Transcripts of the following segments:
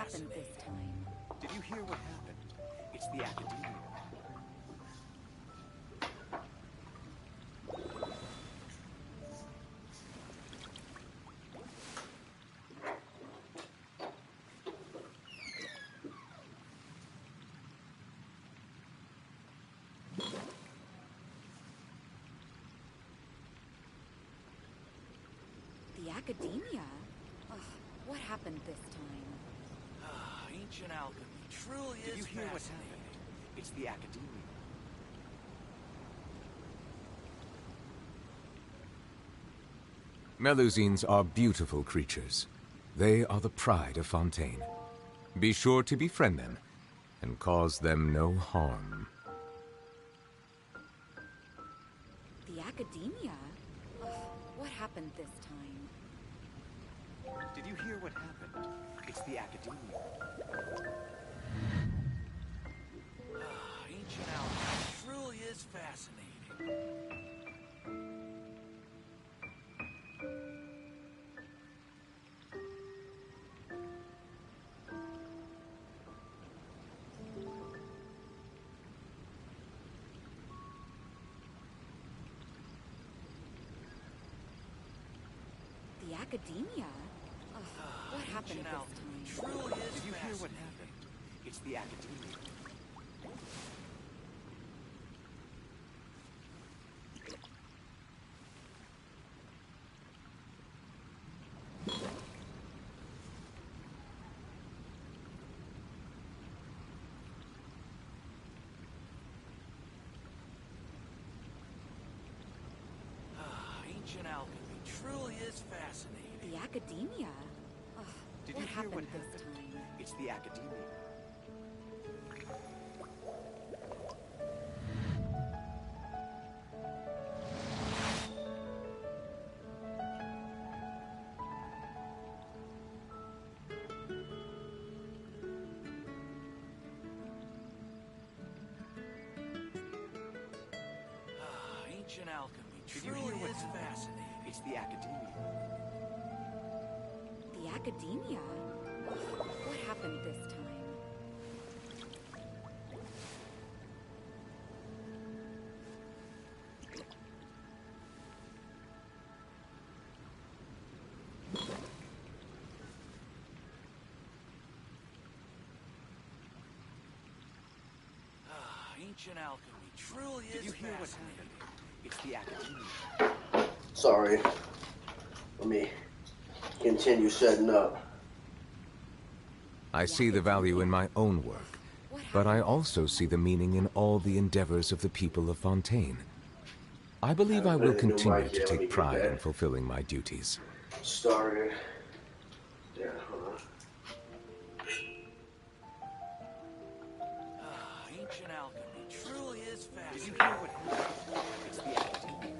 happened this time? Did you hear what happened? It's the Academia. The Academia? Ugh, what happened this time? Ancient alchemy truly Did is you hear what fascinating. happened? It's the Academia. Melusines are beautiful creatures. They are the pride of Fontaine. Be sure to befriend them and cause them no harm. The Academia? Ugh, what happened this time? Did you hear what happened? It's the Academia. Ancient alchemy truly is fascinating. The Academia? Ugh, what happened Ancient this alchemy time? truly is Did you hear what fascinating. happened? It's the Academia. Ancient alchemy truly is fascinating. The Academia? Ugh, Did what you hear happened what this happened? time? It's the Academia. Ancient alchemy Did you truly hear what is happened? fascinating. It's the Academia. The Academia? Ugh, what happened this time? Ancient alchemy truly Did is you hear what fascinating. happened? It's the Academia. Sorry. Let me continue setting up. I see the value in my own work, but I also see the meaning in all the endeavors of the people of Fontaine. I believe I will continue to take pride in fulfilling my duties. Started. Yeah, hold on. Ancient alchemy truly is Did you fascinating. hear what happened? It's the Academia.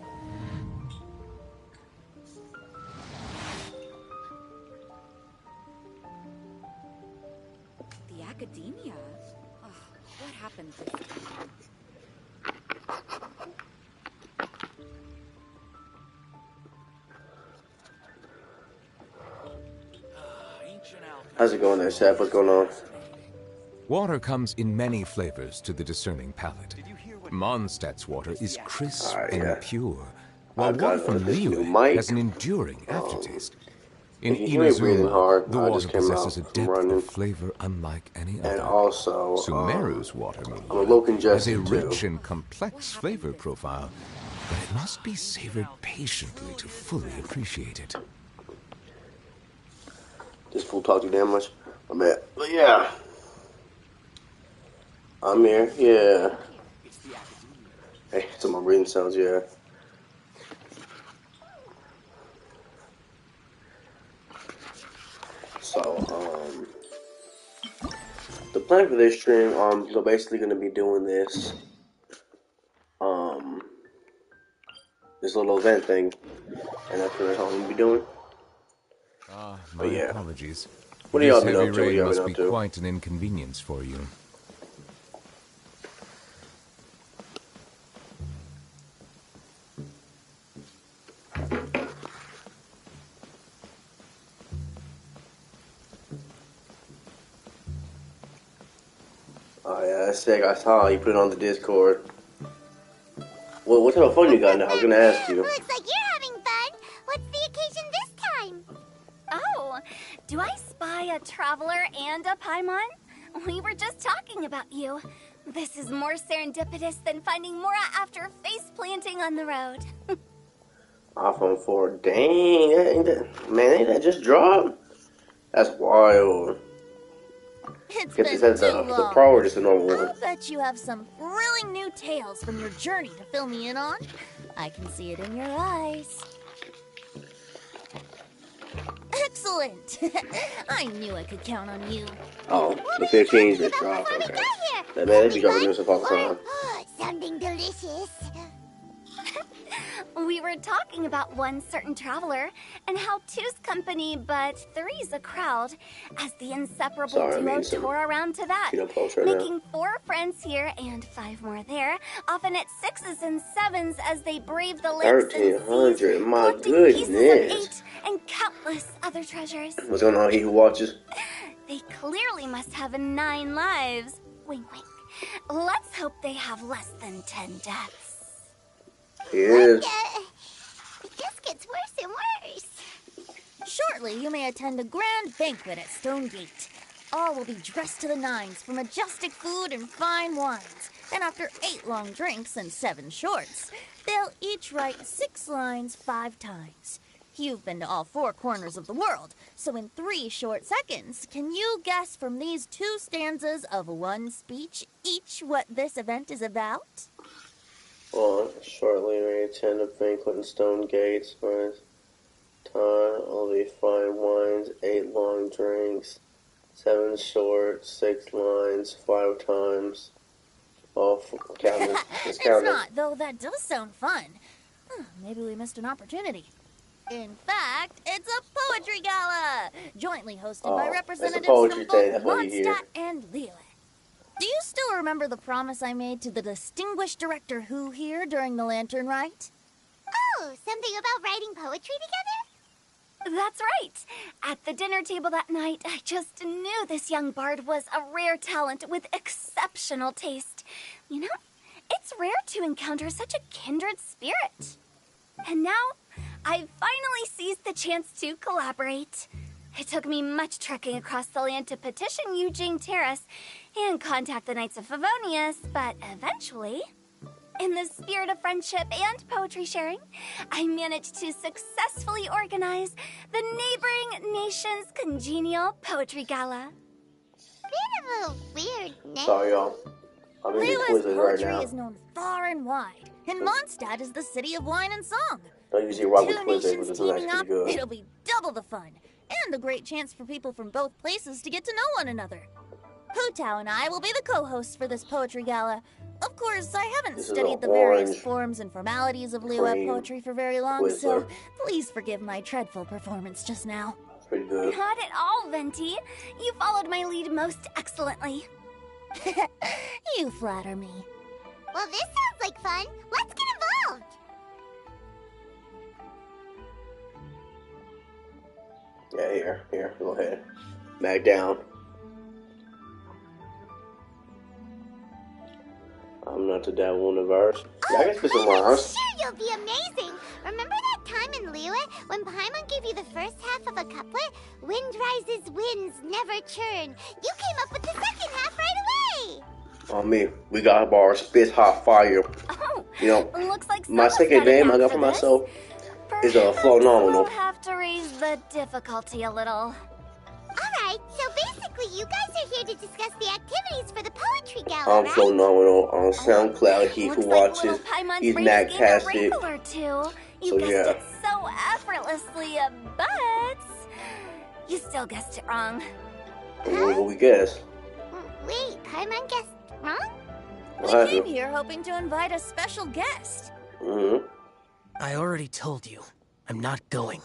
The Academia? Ugh, what happened this time? Ancient alchemy How's it going there, Seth? What's going on? Water comes in many flavors to the discerning palate. Did you hear what Mondstadt's water is crisp Alright, and yeah. pure, while I've got water from this new Liyue mic. has an enduring aftertaste. In If you hear me breathing Inazuma, hard, the I water just came possesses a out from depth running. of flavor unlike any And other. also, Sumeru's water, I'm a meanwhile, little has a congested too. rich and complex flavor profile, but it must be savored patiently to fully appreciate it. This fool talked too damn much. I'm at, but yeah. I'm here, yeah. It's the Academia. Hey, some of my breathing sounds, yeah. So, the plan for this stream, so basically gonna be doing this, this little event thing, and that's what I'm gonna be doing. My yeah. apologies. What have y'all This been heavy up to? What rain y'all must been be up to? quite an inconvenience for you. Oh yeah, that's sick. I saw you put it on the Discord. What type of fun you got now? I was gonna ask you. Looks like you're having fun. What's the occasion this time? Oh, do I spy a traveler and a Paimon? We were just talking about you. This is more serendipitous than finding Mora after face planting on the road. iPhone 4. Dang, ain't that just dropped? That's wild. It's Guess been that's too the long. Pro or just a normal one? I'll bet you have some thrilling new tales from your journey to fill me in on. I can see it in your eyes. Excellent! I knew I could count on you. Oh, the 15 just dropped. Okay. That man, they be dropping new stuff all the time. Something delicious. We were talking about one certain traveler and how two's company, but three's a crowd, as the inseparable duo tore around to that, making 4 friends here and 5 more there, often at 6s and 7s as they brave the lakes and seas, my collecting pieces of goodness. 8 and countless other treasures. What's going on, he who watches? They clearly must have 9 lives. Wink, wink. Let's hope they have less than 10 deaths. He is. It just gets worse and worse. Shortly, you may attend a grand banquet at Stonegate. All will be dressed to the nines for majestic food and fine wines. And after 8 long drinks and 7 shorts, they'll each write 6 lines 5 times. You've been to all 4 corners of the world, so in 3 short seconds, can you guess from these 2 stanzas of 1 speech each what this event is about? Well, shortly we attend a banquet in Stone Gates, for time, only 5 wines, 8 long drinks, 7 short, 6 lines, 5 times. Oh, counting. It's not, though that does sound fun. Maybe we missed an opportunity. In fact, it's a poetry gala, jointly hosted by representatives from both Mondstadt and Liyue. Do you still remember the promise I made to the distinguished director Who here during the Lantern Rite? Oh, something about writing poetry together? That's right. At the dinner table that night, I just knew this young bard was a rare talent with exceptional taste. You know, it's rare to encounter such a kindred spirit. And now, I've finally seized the chance to collaborate. It took me much trekking across the land to petition Eugene Terrace and contact the Knights of Favonius, but eventually, in the spirit of friendship and poetry sharing, I managed to successfully organize the neighboring nation's congenial poetry gala. Bit of a weird name. Sorry, y'all. I'm in the quizzes right now. Poetry is known far and wide, and Mondstadt is the city of wine and song. Don't usually rock with 2 quizzes, nations but this one's teaming actually up, good. it'll be double the fun, and a great chance for people from both places to get to know one another. Hu Tao and I will be the co-hosts for this poetry gala. Of course, I haven't studied the various forms and formalities of Liyue poetry for very long, so please forgive my dreadful performance just now. Pretty good. Not at all, Venti. You followed my lead most excellently. You flatter me. Well, this sounds like fun. Let's get involved. Yeah, here, go ahead. Back down. I'm not the devil in the verse. Yeah, I guess for some rhymes. Sure, you'll be amazing. Remember that time in Liyue when Paimon gave you the first half of a couplet? Wind rises, winds never churn. You came up with the second half right away. On me, we got bars, spit hot fire. Oh, you know, looks like my second name I got for myself is phenomenal. We'll have to raise the difficulty a little. Alright, so basically you guys are here to discuss the activities for the poetry gala, I'm phenomenal on SoundCloud. He who watches, he's magtastic. So guessed it so effortlessly, but you still guessed it wrong. What will we guess? Wait, Paimon guessed wrong? We came here hoping to invite a special guest. I already told you, I'm not going.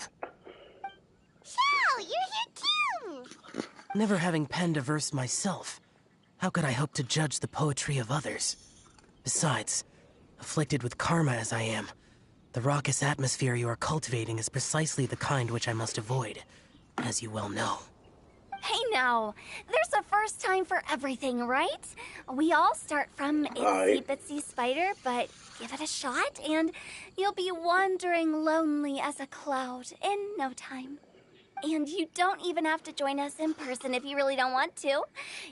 Shao, you're here too! Never having penned a verse myself, how could I hope to judge the poetry of others? Besides, afflicted with karma as I am, the raucous atmosphere you are cultivating is precisely the kind which I must avoid, as you well know. Hey now, there's a first time for everything, right? We all start from itsy bitsy spider, but give it a shot and you'll be wandering lonely as a cloud in no time. And you don't even have to join us in person if you really don't want to.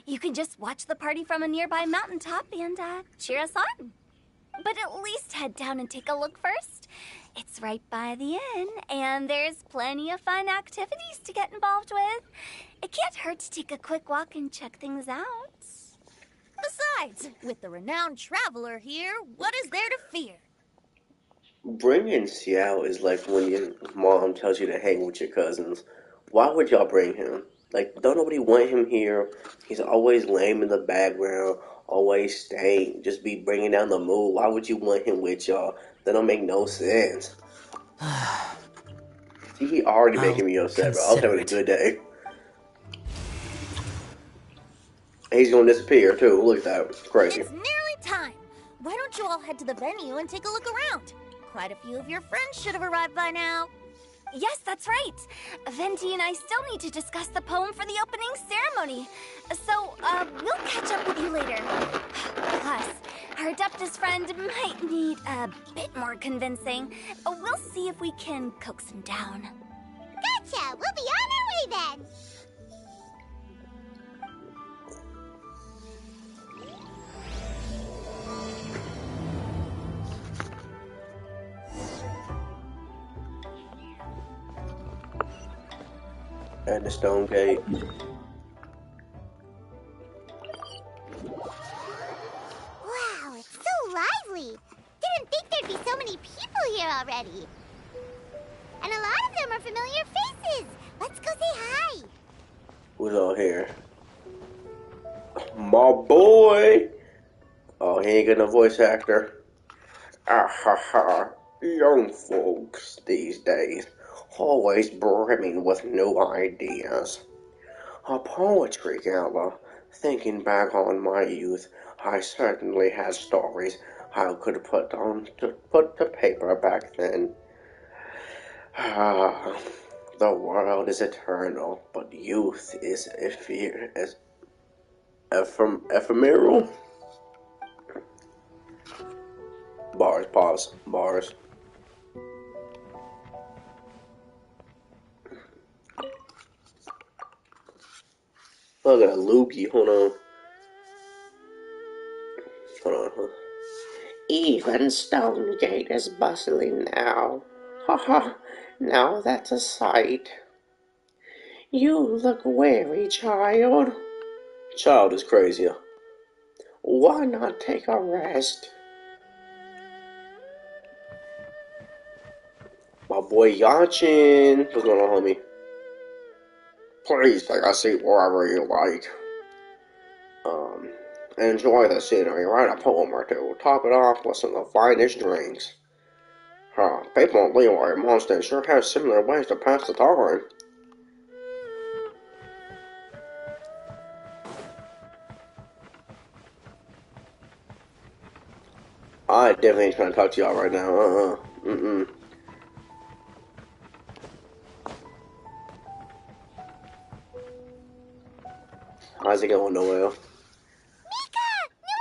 You can just watch the party from a nearby mountaintop and cheer us on. But at least head down and take a look first. It's right by the inn, and there's plenty of fun activities to get involved with. It can't hurt to take a quick walk and check things out. Besides, with the renowned traveler here, what is there to fear? Bringing Xiao is like when your mom tells you to hang with your cousins. Why would y'all bring him? Like, don't nobody want him here? He's always lame in the background, always staying, just be bringing down the mood. Why would you want him with y'all? That don't make no sense. See, he already making me upset, bro. I was having a good day. And he's gonna disappear, too. Look at that. It's crazy. It's nearly time. Why don't you all head to the venue and take a look around? Quite a few of your friends should have arrived by now. Yes, that's right. Venti and I still need to discuss the poem for the opening ceremony. So, we'll catch up with you later. Plus, our Adeptus friend might need a bit more convincing. We'll see if we can coax him down. Gotcha! We'll be on our way then! At the stone gate. Wow, it's so lively! Didn't think there'd be so many people here already. And a lot of them are familiar faces. Let's go say hi. Who's all here? My boy! Oh, he ain't got no voice actor. Ah ha ha. Young folks these days, always brimming with new ideas. A poetry gala. Thinking back on my youth, I certainly had stories I could put to paper back then. Ah, the world is eternal, but youth is ephemeral. Bars, pause, bars. Look at a loogie, hold on. Even Stonegate is bustling now. Ha ha, now that's a sight. You look weary, child. Child is crazy. Why not take a rest? My boy Yachin. What's going on, homie? Please take a seat wherever you like. Enjoy the scenery, write a poem or two, top it off with some of the finest drinks. People in Leroy and Monston sure have similar ways to pass the time. I definitely ain't trying to talk to y'all right now. How's it going, Noel? Mika!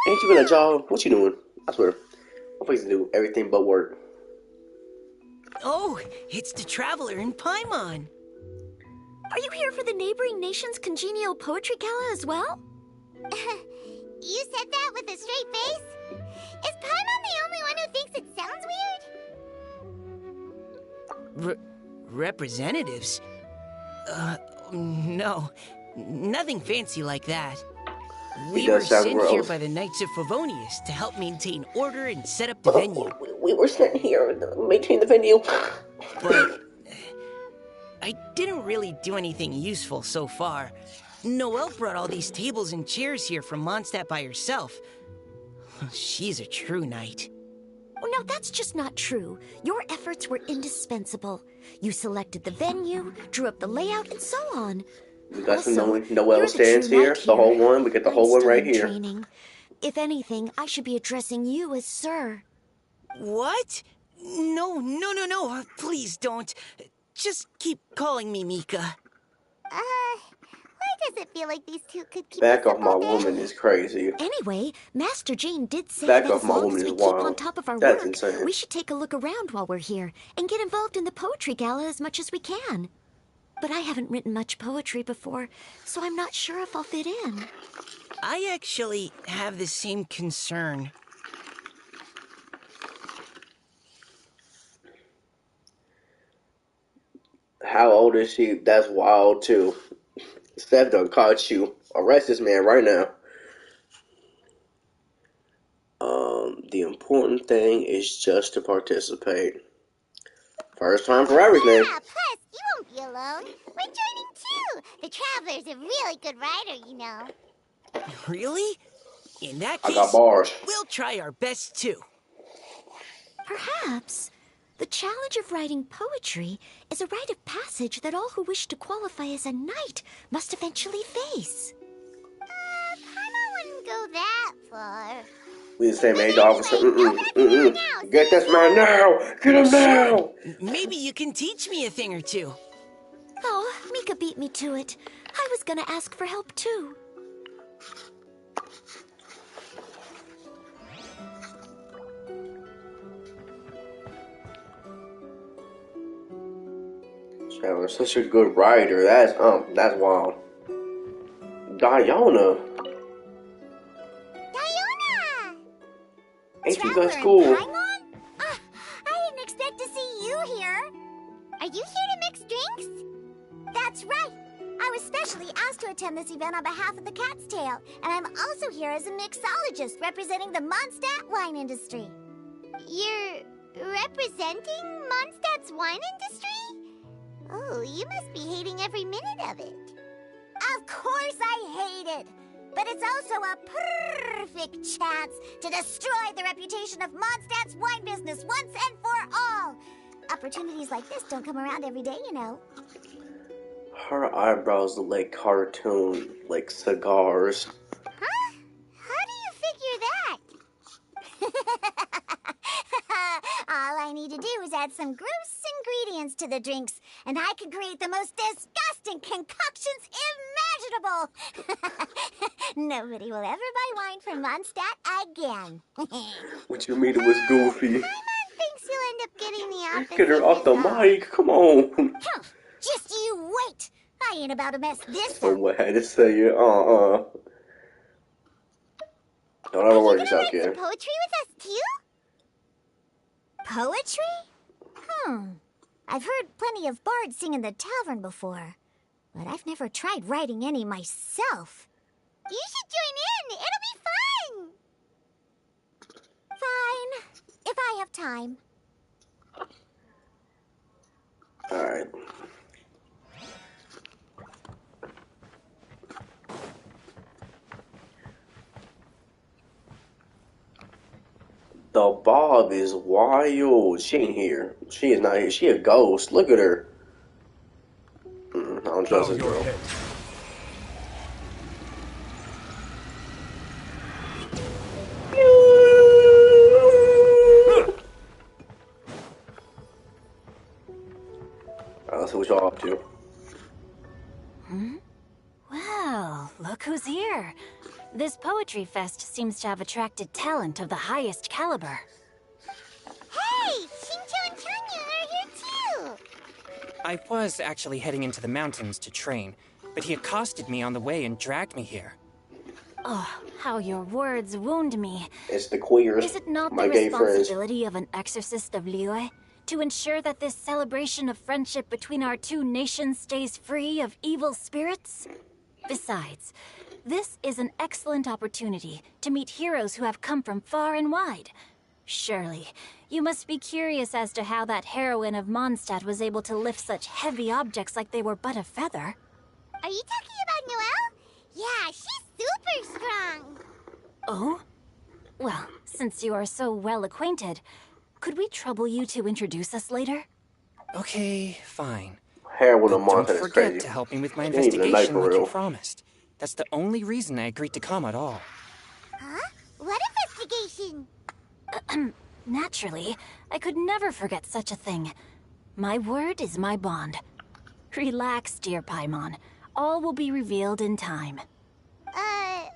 Ain't you gonna job? What you doing? I swear. I'm supposed to do everything but work. Oh, it's the Traveler in Paimon. Are you here for the neighboring nation's congenial poetry gala as well? You said that with a straight face? Is Paimon the only one who thinks it sounds weird? Representatives? No. Nothing fancy like that. We were sent here by the Knights of Favonius to help maintain order and set up the venue. We were sent here to maintain the venue. But I didn't really do anything useful so far. Noelle brought all these tables and chairs here from Mondstadt by herself. She's a true knight. Oh, now that's just not true. Your efforts were indispensable. You selected the venue, drew up the layout, and so on. We got some Noelle stands here, the whole one. We get the whole one right here. Training. If anything, I should be addressing you as sir. What? No. Please don't. Just keep calling me Mika. Why does it feel like these two could keep Back a off my simple day? woman is crazy. Anyway, Master Jane did say Back that off as my long woman as we is keep on wild. top of our That's work, insane. we should take a look around while we're here and get involved in the poetry gala as much as we can. But I haven't written much poetry before, so I'm not sure if I'll fit in. I actually have the same concern. How old is she? That's wild too. Steph done caught you. Arrest this man right now. The important thing is just to participate. First time for everything. Yeah, plus, you won't be alone. We're joining too. The Traveler's a really good writer, you know. Really? In that I got case, bars. we'll try our best too. Perhaps the challenge of writing poetry is a rite of passage that all who wish to qualify as a knight must eventually face. Paimon wouldn't go that far. We the same age, But officer. anyway, now, Get this man now! Get him now! Maybe you can teach me a thing or two. Oh, Mika beat me to it. I was gonna ask for help too. Chandler's such a good writer. That's wild. Diona. Diona! Ain't you Traveler got school? and Paimon? I didn't expect to see you here. Are you here to mix drinks? That's right. I was specially asked to attend this event on behalf of the Cat's Tail, and I'm also here as a mixologist representing the Mondstadt wine industry. You're representing Mondstadt's wine industry? Oh, you must be hating every minute of it. Of course I hate it. But it's also a perfect chance to destroy the reputation of Mondstadt's wine business once and for all. Opportunities like this don't come around every day, you know. Her eyebrows look like cartoon, like cigars. Huh? How do you figure that? All I need to do is add some gross ingredients to the drinks, and I can create the most disgusting concoctions imaginable. Nobody will ever buy wine from Mondstadt again. What you mean it was goofy? Paimon thinks you'll end up getting the opposite Get her off the result. mic, come on. Just you wait. I ain't about to mess this So up. what had to say it? Don't ever work this out, Are you gonna kid. write some poetry with us too? Poetry? I've heard plenty of bards sing in the tavern before, but I've never tried writing any myself. You should join in. It'll be fun. Fine, if I have time. Alright. The Bob is wild. She ain't here. She is not here. She a ghost. Look at her. I don't trust this girl. Let's see what y'all up to. Well, look who's here. This poetry fest seems to have attracted talent of the highest caliber. Hey, Shincho and Tanya are here too. I was actually heading into the mountains to train, but he accosted me on the way and dragged me here. Oh, how your words wound me. It's the queers. Is it not My the gay friends. responsibility of an exorcist of Liyue to ensure that this celebration of friendship between our two nations stays free of evil spirits? Besides, this is an excellent opportunity to meet heroes who have come from far and wide. Surely, you must be curious as to how that heroine of Mondstadt was able to lift such heavy objects like they were but a feather. Are you talking about Noelle? Yeah, she's super strong. Oh? Well, since you are so well acquainted, could we trouble you to introduce us later? Okay, fine. Heroin of But don't Mondstadt is forget crazy. to help me with my She ain't even a knight investigation for like you real. promised. That's the only reason I agreed to come at all. Huh? What investigation? Naturally, I could never forget such a thing. My word is my bond. Relax, dear Paimon. all will be revealed in time. Okay.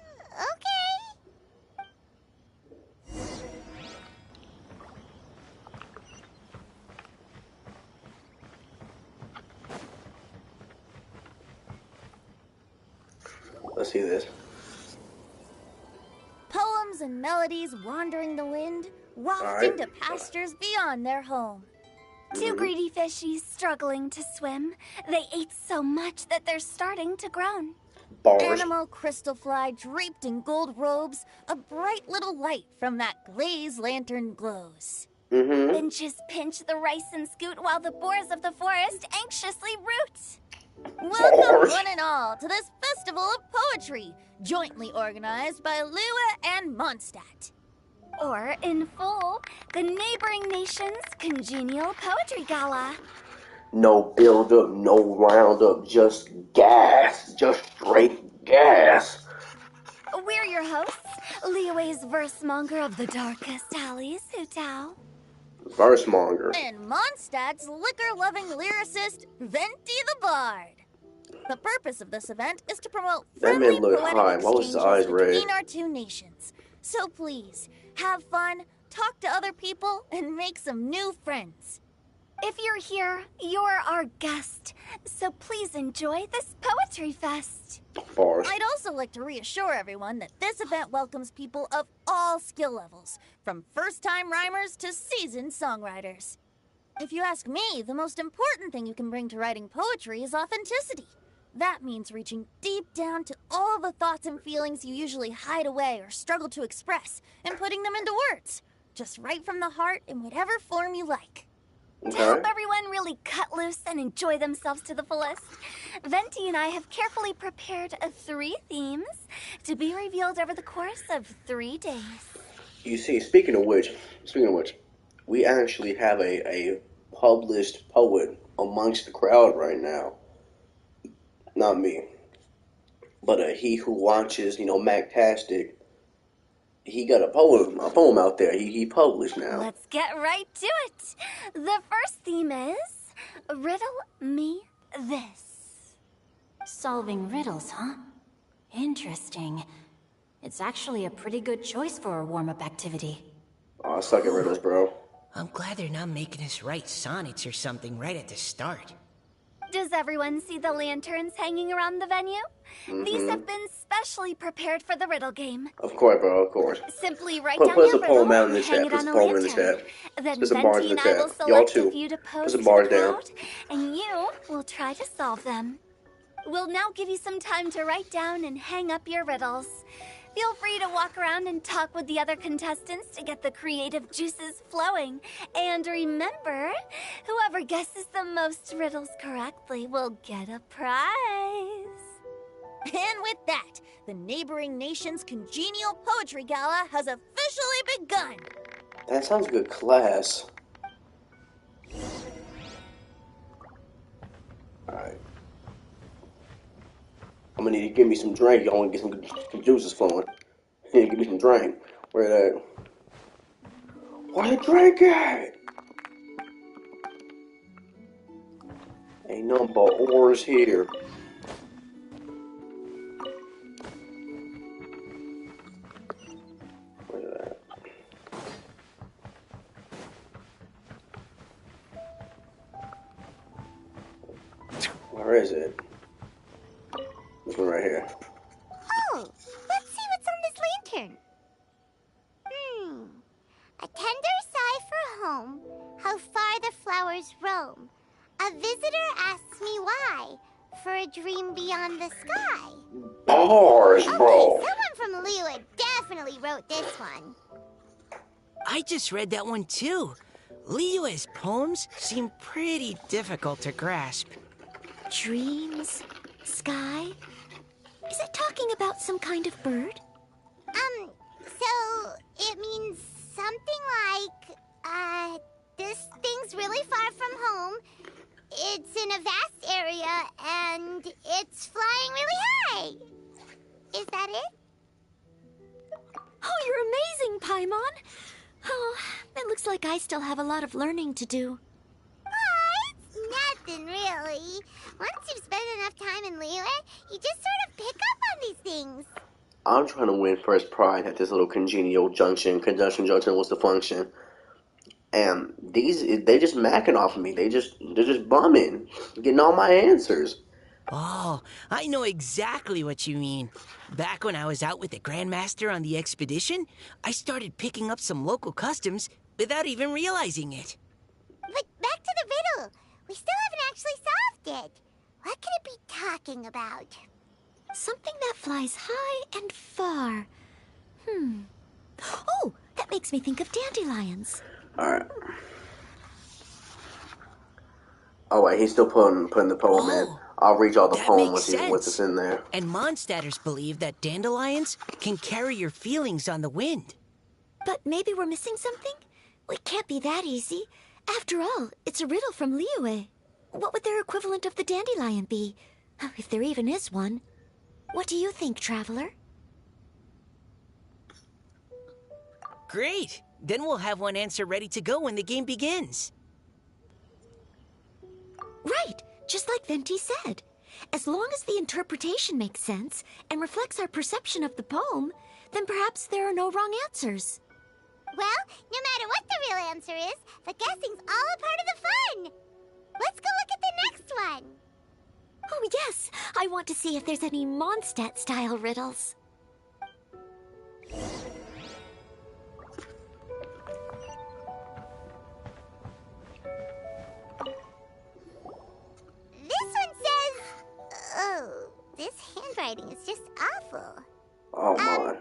Let's see this. Poems and melodies wandering the wind, wafting to pastures beyond their home. Two greedy fishies struggling to swim. They ate so much that they're starting to groan. Bars. Animal crystal fly draped in gold robes, a bright little light from that glazed lantern glows. Finches pinch the rice and scoot while the boars of the forest anxiously root. Welcome one and all to this festival of poetry, jointly organized by Lua and Mondstadt. Or, in full, the neighboring nation's congenial poetry gala. No build up, no round up, just gas. Just straight gas. We're your hosts, Liyue's verse-monger of the darkest alleys, Hutao. Versemonger. And Mondstadt's liquor-loving lyricist, Venti the Bard. The purpose of this event is to promote That friendly man looked poetic high. Why was his exchanges eyes red? between our two nations. So please, have fun, talk to other people, and make some new friends. If you're here, you're our guest, so please enjoy this poetry fest. Bars. I'd also like to reassure everyone that this event welcomes people of all skill levels, from first-time rhymers to seasoned songwriters. If you ask me, the most important thing you can bring to writing poetry is authenticity. That means reaching deep down to all the thoughts and feelings you usually hide away or struggle to express, and putting them into words, just right from the heart in whatever form you like. To help everyone really cut loose and enjoy themselves to the fullest, Venti and I have carefully prepared 3 themes to be revealed over the course of 3 days. You see, speaking of which, we actually have a published poet amongst the crowd right now. Not me, but he who watches, Mactastic. He got a poem out there. He published now. Let's get right to it. The first theme is Riddle Me This. Solving riddles, huh? Interesting. It's actually a pretty good choice for a warm-up activity. Oh, I suck at riddles, bro. I'm glad they're not making us write sonnets or something right at the start. Does everyone see the lanterns hanging around the venue? These have been specially prepared for the riddle game. Of course, bro, of course. Simply write Put down your some riddle poem out in and the hang chat. it Put on some a poem in the lantern. chat. Then Put some bars Venti in the and I will chat. Y'all select too. a few to Put pose some to bars the down. crowd, and you will try to solve them. We'll now give you some time to write down and hang up your riddles. Feel free to walk around and talk with the other contestants to get the creative juices flowing. And remember, whoever guesses the most riddles correctly will get a prize. And with that, the neighboring nation's congenial poetry gala has officially begun. That sounds like a class. Alright. I'm gonna need to give me some drink. Y'all wanna get some juices flowing. You need to give me some drink. Where that? Where the drink at? Ain't nothing but oars here. Where's that? Where is it? This one right here. Oh, let's see what's on this lantern. A tender sigh for home, how far the flowers roam. A visitor asks me why, for a dream beyond the sky. Bars, bro. Okay, someone from Lua definitely wrote this one. I just read that one too. Liyue's poems seem pretty difficult to grasp. Dreams? Sky? Is it talking about some kind of bird? So it means something like, this thing's really far from home. It's in a vast area, and it's flying really high. Is that it? Oh, you're amazing, Paimon! Oh, it looks like I still have a lot of learning to do. It's often, really. Once you've spent enough time in Liyue, you just sort of pick up on these things. I'm trying to win first prize at this little congenial junction. Conjunction junction was the function. And they just macking off of me. They're just bumming, getting all my answers. Oh, I know exactly what you mean. Back when I was out with the Grandmaster on the expedition, I started picking up some local customs without even realizing it. But back to the riddle. We still haven't actually solved it. What could it be talking about? Something that flies high and far. Oh, that makes me think of dandelions. Alright. Oh, wait, he's still putting the poem in. I'll read y'all the That poem makes sense. once it's in there. And Mondstadters believe that dandelions can carry your feelings on the wind. But maybe we're missing something? Well, it can't be that easy. After all, it's a riddle from Liyue. What would their equivalent of the dandelion be? If there even is one. What do you think, Traveler? Great! Then we'll have one answer ready to go when the game begins. Right, just like Venti said. As long as the interpretation makes sense and reflects our perception of the poem, then perhaps there are no wrong answers. Well, no matter what the real answer is, the guessing's all a part of the fun. Let's go look at the next one. Oh, yes. I want to see if there's any Mondstadt-style riddles. This one says... Oh, this handwriting is just awful. Oh, my.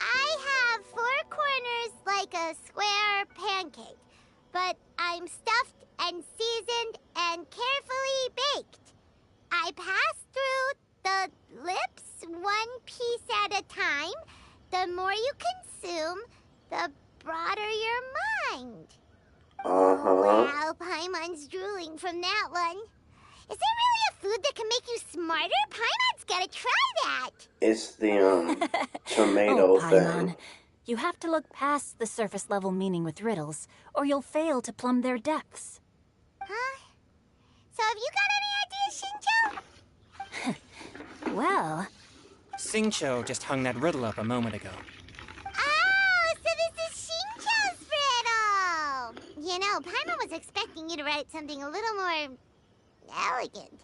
I have 4 corners like a square pancake, but I'm stuffed and seasoned and carefully baked. I pass through the lips 1 piece at a time. The more you consume, the broader your mind. Wow, Paimon's drooling from that one. Is there really a food that can make you smarter? Paimon's gotta try that. It's the tomato Paimon, thing. you have to look past the surface level meaning with riddles, or you'll fail to plumb their depths. Huh? So have you got any ideas, Shinjo? Well, Xingqiu just hung that riddle up a moment ago. Oh, so this is Shinjo's riddle! You know, Paimon was expecting you to write something a little more elegant.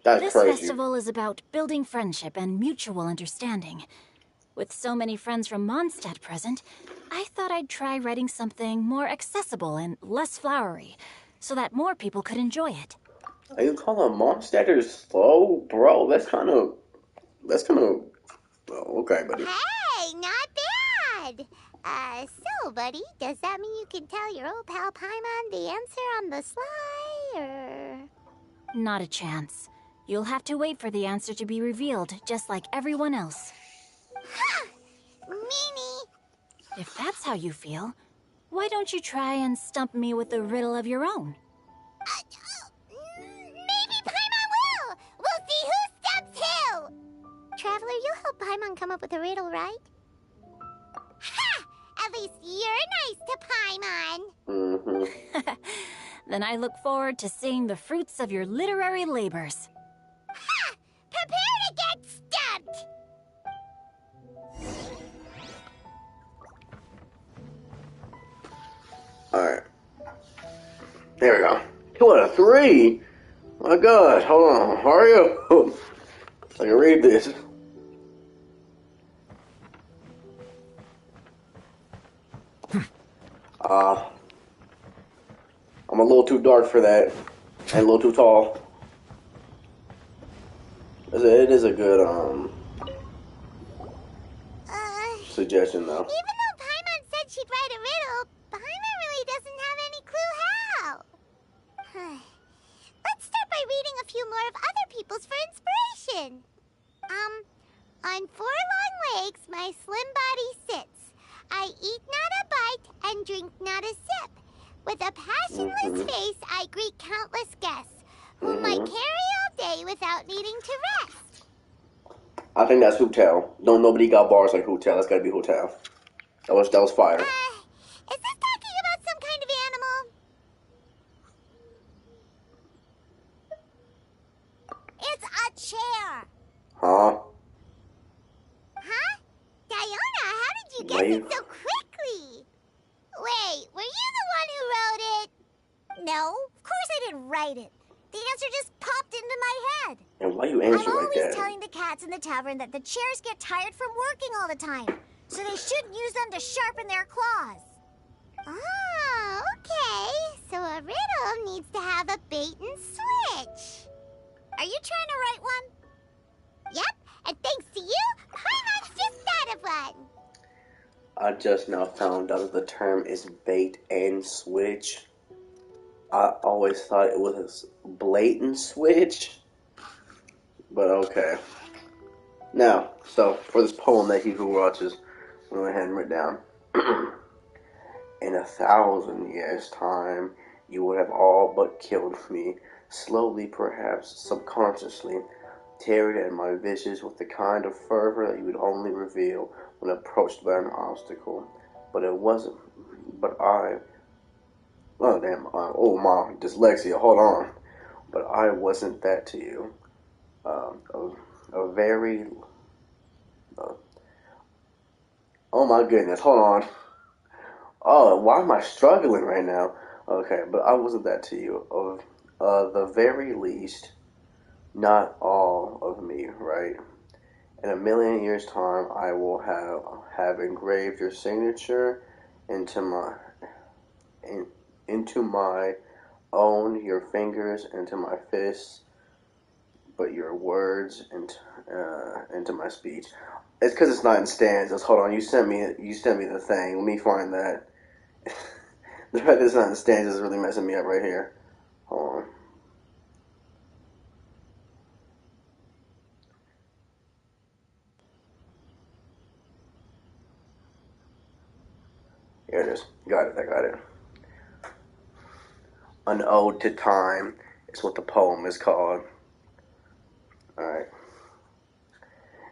That's this crazy. festival is about building friendship and mutual understanding. With so many friends from Mondstadt present, I thought I'd try writing something more accessible and less flowery, so that more people could enjoy it. Are you calling Mondstadters slow? Bro, that's kind of... Oh, okay, buddy. Hey, not bad! So, buddy, does that mean you can tell your old pal Paimon the answer on the sly, or...? Not a chance. You'll have to wait for the answer to be revealed, just like everyone else. Ha! Meanie! If that's how you feel, why don't you try and stump me with a riddle of your own? Maybe Paimon will! We'll see who stumps who! Traveler, you'll help Paimon come up with a riddle, right? Ha! At least you're nice to Paimon. Then I look forward to seeing the fruits of your literary labors. Ha! Prepare to get stumped! Alright. There we go. 2 out of 3! My god, hold on. Hurry up. I can read this. I'm a little too dark for that. And a little too tall. It is a good, suggestion, though. Even though Paimon said she'd write a riddle, Paimon really doesn't have any clue how. Let's start by reading a few more of other people's for inspiration. On 4 long legs, my slim body sits. I eat not a bite and drink not a sip. With a passionless face, I greet countless guests, whom I carry all day without needing to rest. I think that's Hotel. Don't nobody got bars like Hotel. That's gotta be Hotel. That was fire. Is this talking about some kind of animal? you? So quickly. Wait, were you the one who wrote it? No, of course I didn't write it. The answer just popped into my head. And why you I'm answer like always that? telling the cats in the tavern that the chairs get tired from working all the time, so they shouldn't use them to sharpen their claws. Oh, okay. So a riddle needs to have a bait and switch. Are you trying to write one? Yep, and thanks to you, Paimon's just thought of one. I just now found out that the term is bait and switch. I always thought it was a blatant switch. But okay. Now, so for this poem that he who watches, we went ahead and wrote down. In 1,000 years' time, you would have all but killed me, slowly, perhaps subconsciously, tearing at my visage with the kind of fervor that you would only reveal when approached by an obstacle. But it wasn't. But I. Oh, damn. Oh, my dyslexia. Hold on. But I wasn't that to you. A very. Oh, my goodness. Hold on. Oh, why am I struggling right now? Okay, but I wasn't that to you. Of the very least, not all of me, right? In 1,000,000 years' time, I will have engraved your signature into my own, your fingers into my fists, but your words into my speech. It's because it's not in stanzas. Hold on, you sent me the thing. Let me find that. The fact that it's not in stanzas is really messing me up right here. Hold on. Here it is. Got it. I got it. An Ode to Time is what the poem is called. Alright.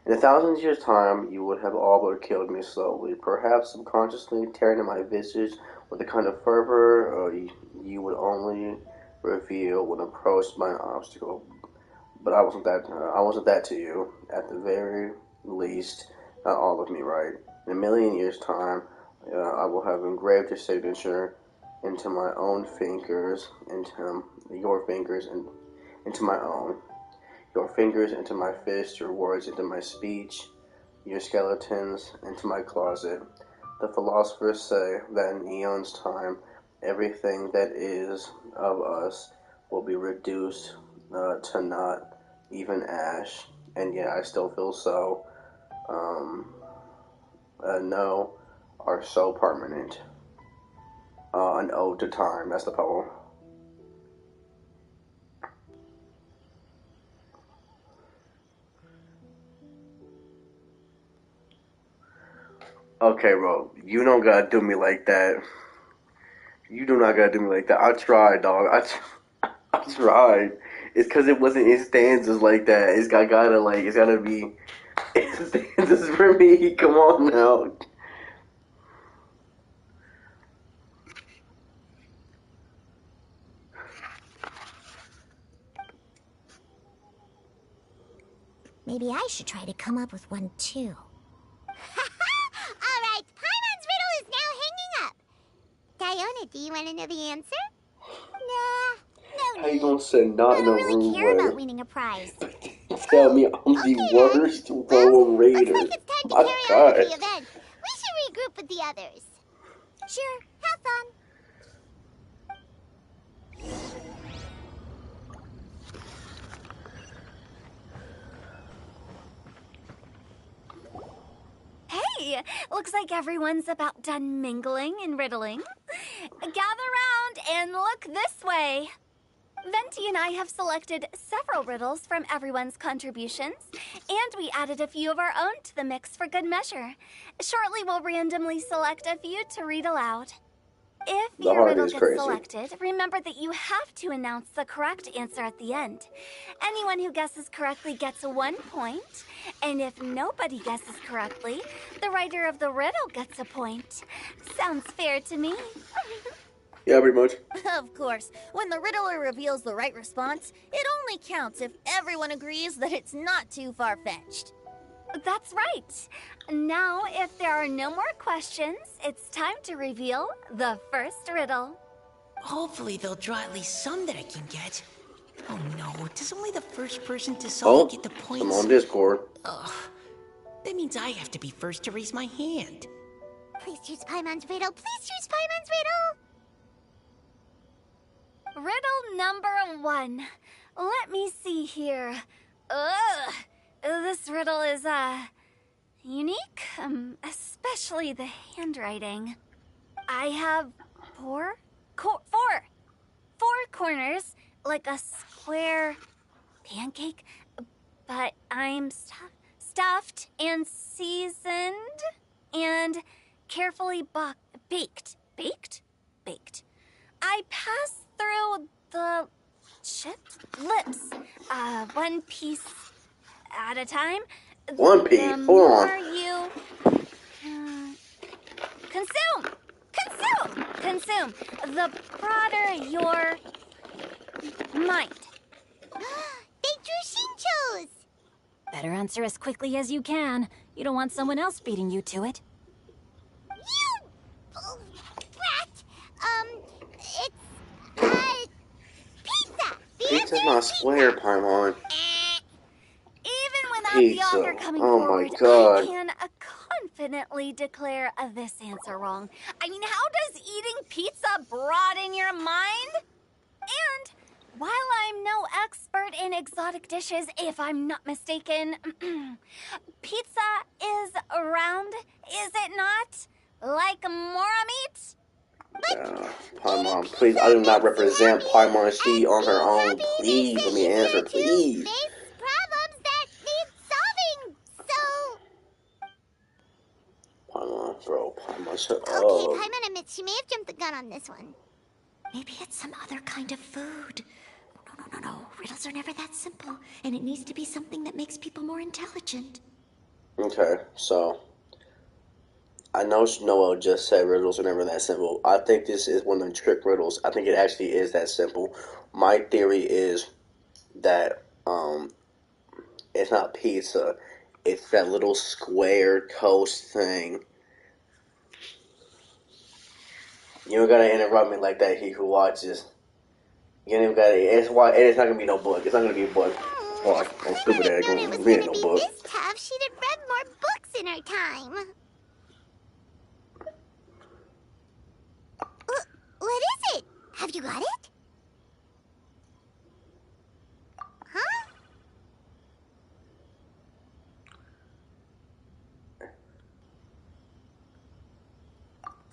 In 1,000 years' time, you would have all but killed me slowly, perhaps subconsciously tearing at my visage with a kind of fervor you would only reveal when approached by an obstacle. But I wasn't that to you. At the very least, not all of me, right? In 1,000,000 years' time, I will have engraved your signature into my own fingers, into your fingers, and into my own. Your fingers into my fist, your words into my speech, your skeletons into my closet. The philosophers say that in eons' time, everything that is of us will be reduced to not even ash, and yet I still feel so. No, are so permanent. An Ode to Time, that's the poem. Okay, bro, you don't gotta do me like that. You do not gotta do me like that. I tried, dog. I tried. It's because it wasn't in stanzas like that. It's gotta be in stanzas for me. Come on now. Maybe I should try to come up with one too. All right, Paimon's riddle is now hanging up. Diona, do you want to know the answer? Nah, no How you need. gonna say not I in a don't really rude care way? about winning a prize. Tell me I'm the Okay worst then. poem Well, reader. looks like it's time to My carry on God. with the event. We should regroup with the others. Sure, have fun. Hey, looks like everyone's about done mingling and riddling. Gather round and look this way. Venti and I have selected several riddles from everyone's contributions, and we added a few of our own to the mix for good measure. Shortly, we'll randomly select a few to read aloud. If The your heart riddle is gets crazy. selected, remember that you have to announce the correct answer at the end. Anyone who guesses correctly gets 1 point, and if nobody guesses correctly, the writer of the riddle gets a point. Sounds fair to me. Yeah, pretty much. Of course, when the riddler reveals the right response, it only counts if everyone agrees that it's not too far-fetched. That's right. Now, if there are no more questions, it's time to reveal the first riddle. Hopefully they'll draw at least some that I can get. Oh no, does only the first person to solve it get the I'm points? on Discord. Ugh. That means I have to be first to raise my hand. Please choose Paimon's riddle. Please choose Paimon's riddle. Riddle number 1. Let me see here. Ugh. This riddle is, unique, especially the handwriting. I have four corners, like a square pancake, but I'm stuffed and seasoned and carefully baked. Baked. I pass through the chipped lips, one piece at a time. One piece, The hold on. more you consume, the broader your mind. They drew Shinchos! Better answer as quickly as you can. You don't want someone else beating you to it. You brat! It's pizza! The Pizza's answer not is square, Paimon. Even without Pizza. the author coming Oh my forward, God. I can confidently declare this answer wrong. I mean, how does eating pizza broaden your mind? And while I'm no expert in exotic dishes, if I'm not mistaken, pizza is round, is it not? Like mora meat? Paimon, please, I do not represent Paimon. She on her own. Please, let me answer, please. Face problems that need solving, so... Paimon, bro, Paimon, shut Okay, up. Paimon admits she may have jumped the gun on this one. Maybe it's some other kind of food. No. Riddles are never that simple, and it needs to be something that makes people more intelligent. Okay, so I know Noel just said riddles are never that simple. I think this is one of the trick riddles. I think it actually is that simple. My theory is that it's not pizza. It's that little square toast thing. You don't gotta interrupt me like that, he who watches. You don't even gotta. It's not gonna be no book. It's not gonna be a book. Why? I'm stupid at it. If it was Read gonna no be book. this tough, she'd have read more books in her time. What is it? Have you got it? Huh?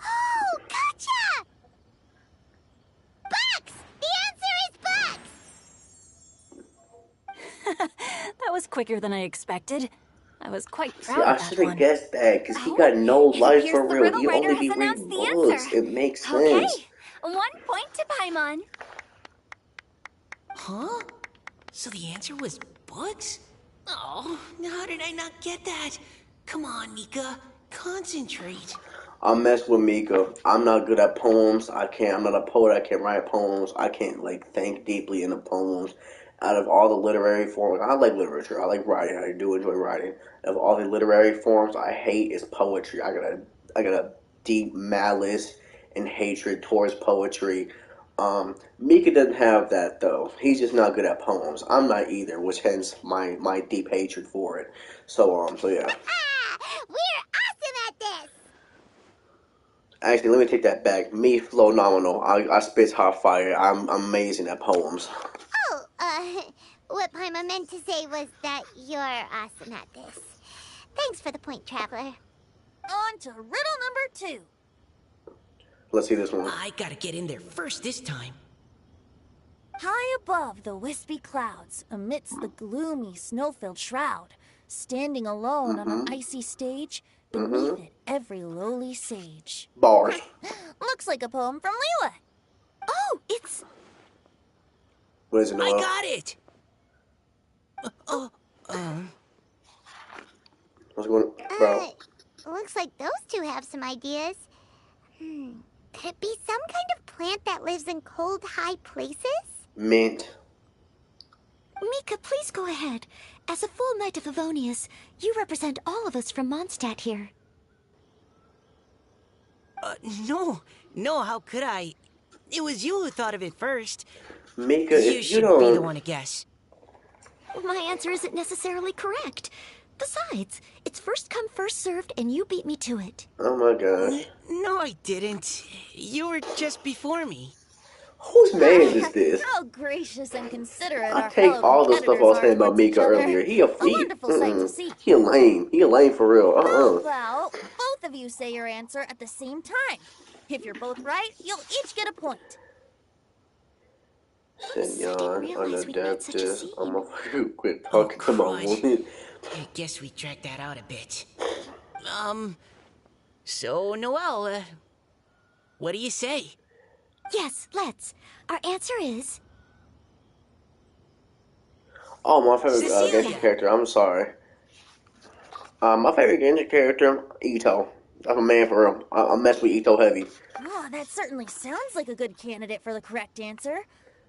Oh, gotcha! Bucks! The answer is bucks! That was quicker than I expected. I was quite See, proud I of that should have one. guessed that, because he Oh, got no it life appears for the real. riddle He writer only has be announced reading the books. answer. It makes Okay, sense. 1 point to Paimon. Huh? So the answer was books? Oh, how did I not get that? Come on, Mika. Concentrate. I mess with Mika. I'm not good at poems. I'm not a poet. I can't write poems. I can't, think deeply in the poems. Out of all the literary forms, I like literature. I like writing. I do enjoy writing. Of all the literary forms, I hate is poetry. I got a deep malice and hatred towards poetry. Mika doesn't have that though. He's just not good at poems. I'm not either, which hence my deep hatred for it. So yeah. We're awesome at this! Actually, let me take that back. Me, phenomenal. I spit hot fire. I'm amazing at poems. Oh, what Paimon meant to say was that you're awesome at this. Thanks for the point, Traveler. On to riddle number 2. Let's see this one. I gotta get in there first this time. High above the wispy clouds, amidst the gloomy snow-filled shroud, standing alone on an icy stage, beneath it every lowly sage. Bars. Looks like a poem from Leela. Oh, it's... What is it, I Noel? got it! What's going on, bro? Looks like those two have some ideas. Could it be some kind of plant that lives in cold, high places? Mint. Mika, please go ahead. As a full Knight of Favonius, you represent all of us from Mondstadt here. No, how could I? It was you who thought of it first. Mika, You if you should be the don't... one to guess. My answer isn't necessarily correct. Besides, it's first come, first served, and you beat me to it. Oh my gosh. No, I didn't. You were just before me. Whose man is this? How gracious and considerate I our take fellow all the stuff I competitors was are saying about towards each Mika other. earlier. He A wonderful sight to see. He a lame. He a lame for real. How about both of you say your answer at the same time? If you're both right, you'll each get a point. Senor, unadapted. I'm gonna quit Oh, talking to my crud. woman. I guess we dragged that out a bit. So, Noelle, what do you say? Yes, let's. Our answer is... Oh, my favorite Cecilia. Genshin character. I'm sorry. My favorite Genshin character, Ito. I'm a man for real. I mess with Ito heavy. Oh, that certainly sounds like a good candidate for the correct answer.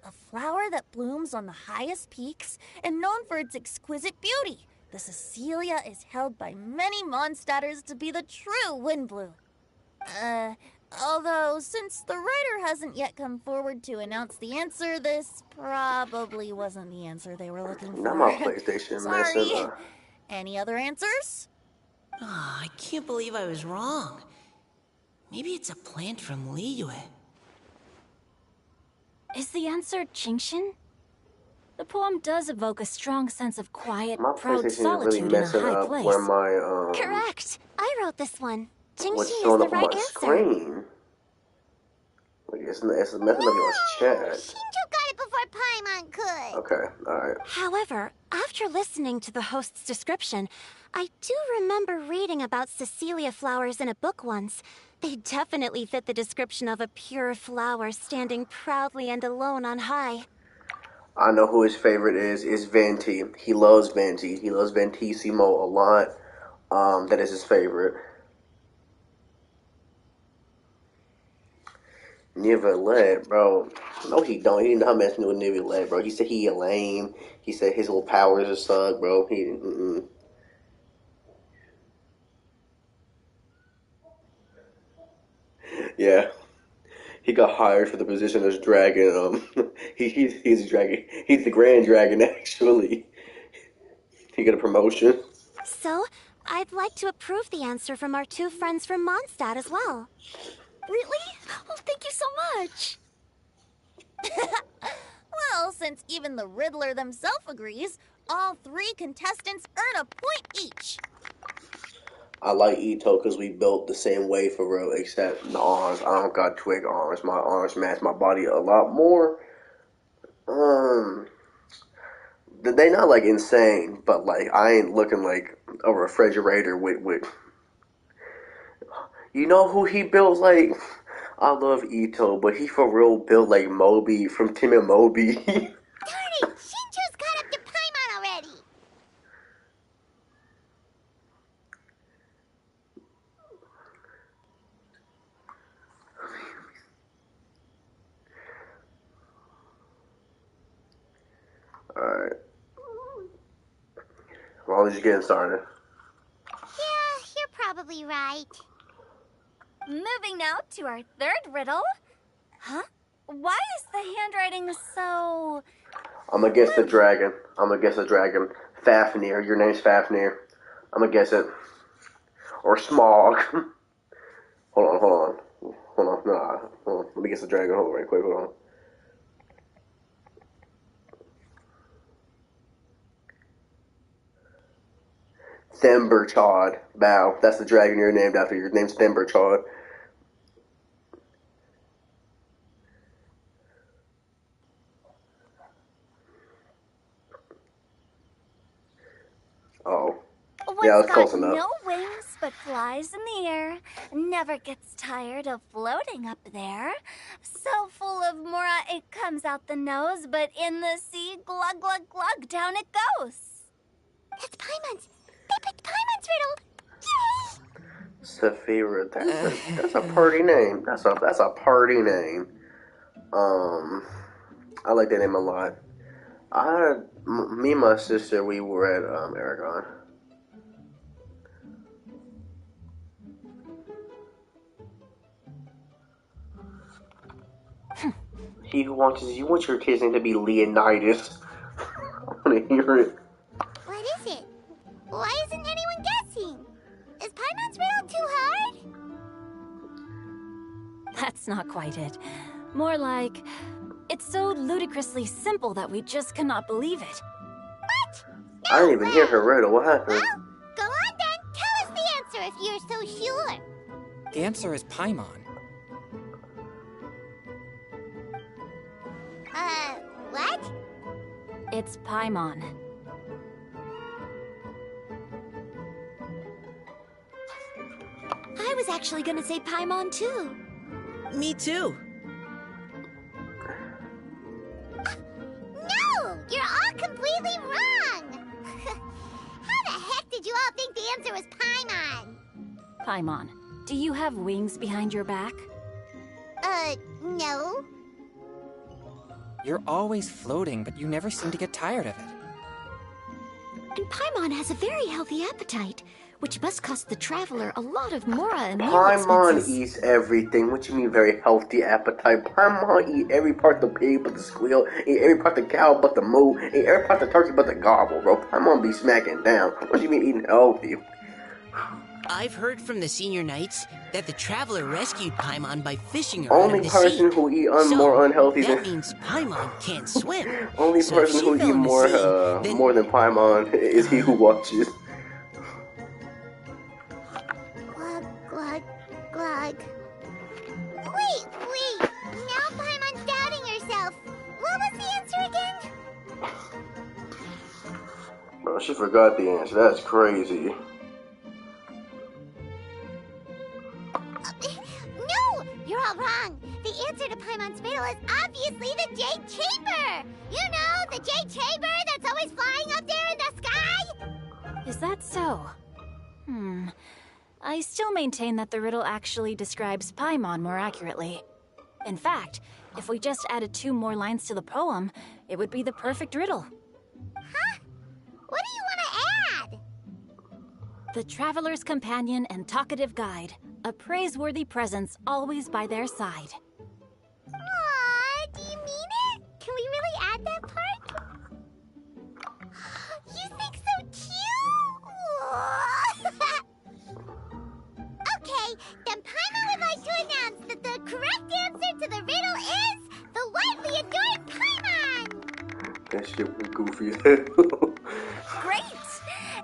A flower that blooms on the highest peaks and known for its exquisite beauty. The Cecilia is held by many Mondstadters to be the true Windblue. Although, since the writer hasn't yet come forward to announce the answer, this probably wasn't the answer they were looking for. Not my PlayStation Sorry. messing. Any other answers? Oh, I can't believe I was wrong. Maybe it's a plant from Liyue. Is the answer Qingxin? The poem does evoke a strong sense of quiet, My proud PlayStation is solitude really in a messing high up place. where my Correct. I wrote this one. Jingxi what's is showing the up on right my answer. screen. Like it's messing up your chat. Shinjo got it before Paimon could. Okay, alright. However, after listening to the host's description, I do remember reading about Cecilia flowers in a book once. They definitely fit the description of a pure flower standing proudly and alone on high. I know who his favorite is. It's Venti. He loves Venti. He loves Ventissimo a lot. That is his favorite. Nivelet, bro. No, he don't. He didn't know how messing with Nivelet, bro. He said he a lame. He said his little powers are suck, bro. Yeah. He got hired for the position as dragon. He's a dragon. He's the grand dragon, actually. He got a promotion. So, I'd like to approve the answer from our two friends from Mondstadt as well. Really? Oh, thank you so much. Well, since even the Riddler themselves agrees, all three contestants earn a point each. I like Ito because we built the same way for real, except the arms. I don't got twig arms. My arms match my body a lot more. They not like insane, but like I ain't looking like a refrigerator with. You know who he built like? I love Ito, but he for real built like Moby from Tim and Moby. Darn it! Shinjo's caught up to Paimon already. Alright. Well, just getting started. Yeah, you're probably right. Moving now to our third riddle. Huh? Why is the handwriting so... I'm gonna guess the dragon. Fafnir. Your name's Fafnir. I'm gonna guess it. Or Smog. Hold on. Nah. Hold on. Let me guess the dragon. Hold on, right quick. Hold on. Themberchaud. Bow. That's the dragon you're named after. Your name's Themberchaud. Oh. Yeah, What's that's close got enough. no wings but flies in the air, never gets tired of floating up there. So full of mora it comes out the nose, but in the sea, glug, glug, glug, down it goes. That's Paimon's. They picked Paimon's riddle. Yay! Saphira. That's a pretty name. That's a pretty name. I like that name a lot. Me and my sister, we were at Aragon. He who wants you want your kids name to be Leonidas. I want to hear it. What is it? Why isn't anyone guessing? Is Paimon's riddle too hard? That's not quite it. More like, it's so ludicrously simple that we just cannot believe it. What? No I didn't even hear her riddle. What happened? Well, go on then. Tell us the answer if you're so sure. The answer is Paimon. What? It's Paimon. I was actually gonna say Paimon too. Me too. No! You're all completely wrong! How the heck did you all think the answer was Paimon? Paimon, do you have wings behind your back? No. You're always floating, but you never seem to get tired of it. And Paimon has a very healthy appetite, which must cost the traveler a lot of mora and meal expenses. Paimon eats everything. What you mean very healthy appetite? Paimon eat every part of the pig but the squeal, eat every part of the cow but the moo, eat every part of the turkey but the gobble, bro. Paimon be smacking down. What you mean eating healthy? I've heard from the senior knights that the traveler rescued Paimon by fishing her Only out of the sea. person who eat more unhealthy that than means Paimon can't swim. only So if person she who fell eat in the more sea, then- more than Paimon is he who watches. Glug, glug, glug. Wait! Now Paimon's doubting herself. What was the answer again? Bro, she forgot the answer. That's crazy. No! You're all wrong. The answer to Paimon's riddle is obviously the Jade Chamber! You know, the Jade Chamber that's always flying up there in the sky? Is that so? I still maintain that the riddle actually describes Paimon more accurately. In fact, if we just added 2 more lines to the poem, it would be the perfect riddle. Huh? What do you want to add? The traveler's companion and talkative guide, a praiseworthy presence always by their side. Aw, do you mean it? Can we really add that part? You think so cute? Okay, then Paimon would like to announce that the correct answer to the riddle is the widely adored Paimon! That shit was goofy as hell. Great!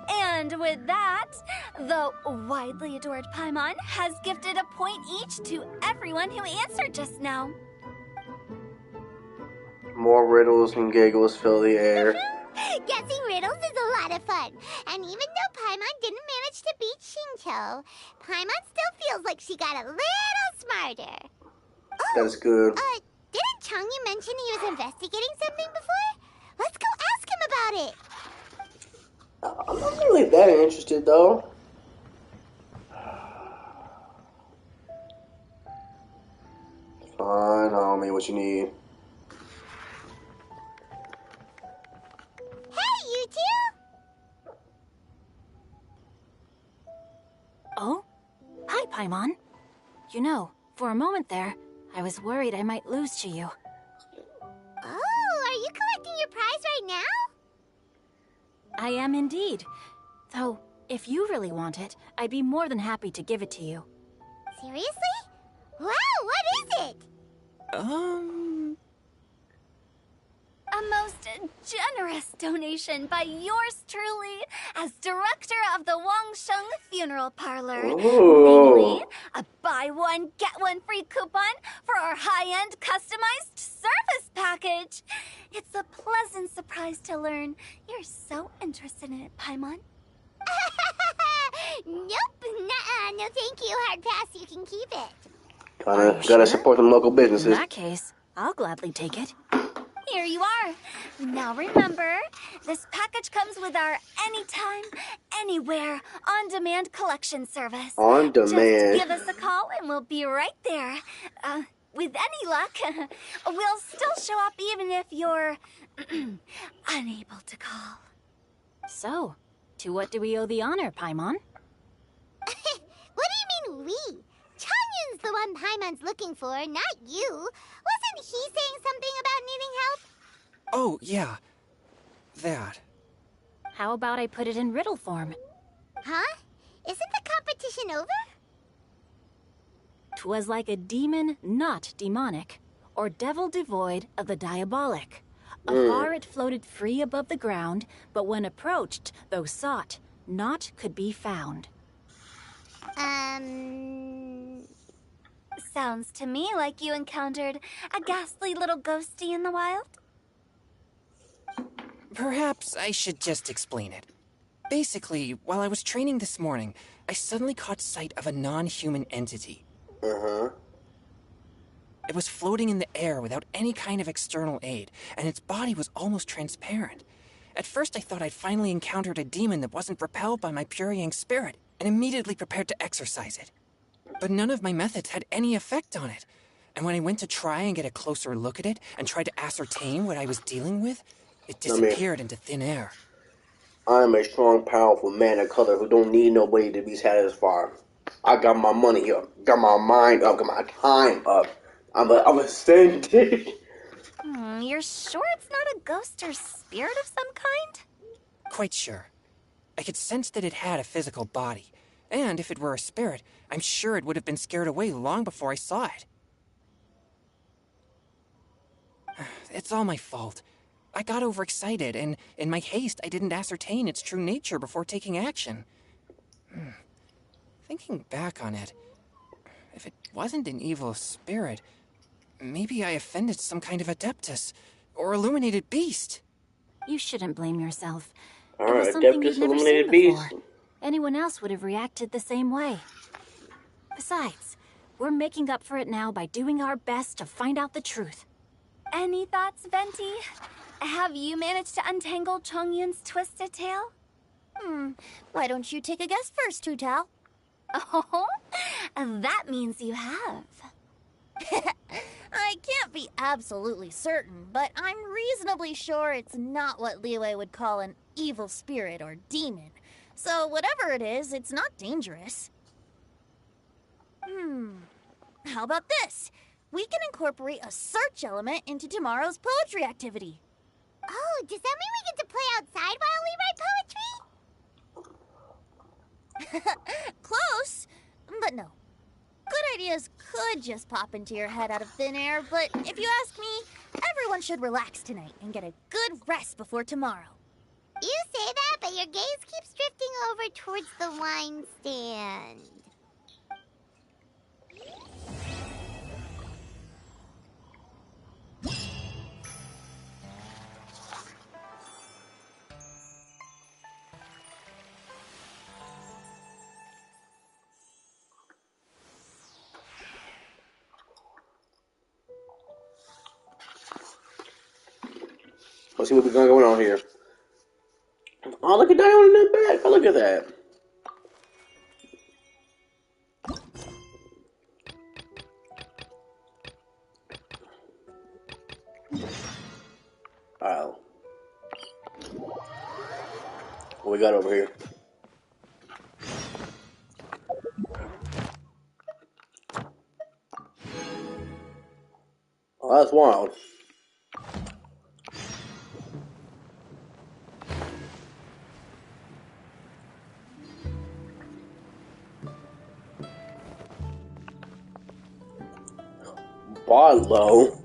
And with that, the widely adored Paimon has gifted a point each to everyone who answered just now. More riddles and giggles fill the air. Guessing riddles is a lot of fun. And even though Paimon didn't manage to beat Shinto, Paimon still feels like she got a little smarter. That's good. Didn't Changyu mention he was investigating something before? Let's go ask him about it. I'm not really that interested, though. Fine, homie, what you need? Hey, you two! Oh? Hi, Paimon. You know, for a moment there, I was worried I might lose to you. Oh, are you collecting your prize right now? I am indeed. Though, if you really want it, I'd be more than happy to give it to you. Seriously? Wow, what is it? A most generous donation by yours truly as director of the Wangsheng Funeral Parlor. Ooh. Namely, a buy one, get one free coupon for our high-end customized service package. It's a pleasant surprise to learn you're so interested in it, Paimon. Nope, nuh-uh, no thank you, hard pass, you can keep it. Gotta support them local In businesses. that case, I'll gladly take it. Here you are. Now remember, this package comes with our anytime, anywhere, on-demand collection service. On demand. Just give us a call and we'll be right there. with any luck, we'll still show up even if you're unable to call. So, to what do we owe the honor, Paimon? What do you mean, we? Chongyun's the one Paimon's looking for, not you. Wasn't he saying something about needing help? Oh, yeah. That. How about I put it in riddle form? Huh? Isn't the competition over? 'Twas like a demon not demonic, or devil devoid of the diabolic. Afar it floated free above the ground, but when approached, though sought, naught could be found. Sounds to me like you encountered a ghastly little ghosty in the wild. Perhaps I should just explain it. Basically, while I was training this morning, I suddenly caught sight of a non-human entity. It was floating in the air without any kind of external aid, and its body was almost transparent. At first I thought I'd finally encountered a demon that wasn't repelled by my pure yang spirit, and immediately prepared to exorcise it. But none of my methods had any effect on it, and when I went to try and get a closer look at it and try to ascertain what I was dealing with, it disappeared into thin air. I am a strong, powerful man of color who don't need nobody to be satisfied. I got my money up, got my mind up, got my time up. I'm ascended. You're sure it's not a ghost or spirit of some kind? Quite sure. I could sense that it had a physical body, and if it were a spirit, I'm sure it would have been scared away long before I saw it. It's all my fault. I got overexcited, and in my haste, I didn't ascertain its true nature before taking action. Thinking back on it, if it wasn't an evil spirit, maybe I offended some kind of adeptus, or illuminated beast. You shouldn't blame yourself. All It was right, something you'd adeptus, never illuminated seen beast. before. Anyone else would have reacted the same way. Besides, we're making up for it now by doing our best to find out the truth. Any thoughts, Venti? Have you managed to untangle Chongyun's twisted tail? Why don't you take a guess first, Tutao? Oh, that means you have. I can't be absolutely certain, but I'm reasonably sure it's not what Liyue would call an evil spirit or demon. So whatever it is, it's not dangerous. How about this? We can incorporate a search element into tomorrow's poetry activity. Oh, does that mean we get to play outside while we write poetry? Close, but no. Good ideas could just pop into your head out of thin air, but if you ask me, everyone should relax tonight and get a good rest before tomorrow. You say that, but your gaze keeps drifting over towards the wine stand. Let's see what we got going on here. Oh, look at that one in the back. Oh, look at that. Oh. What we got over here? Oh, that's wild. Botlow.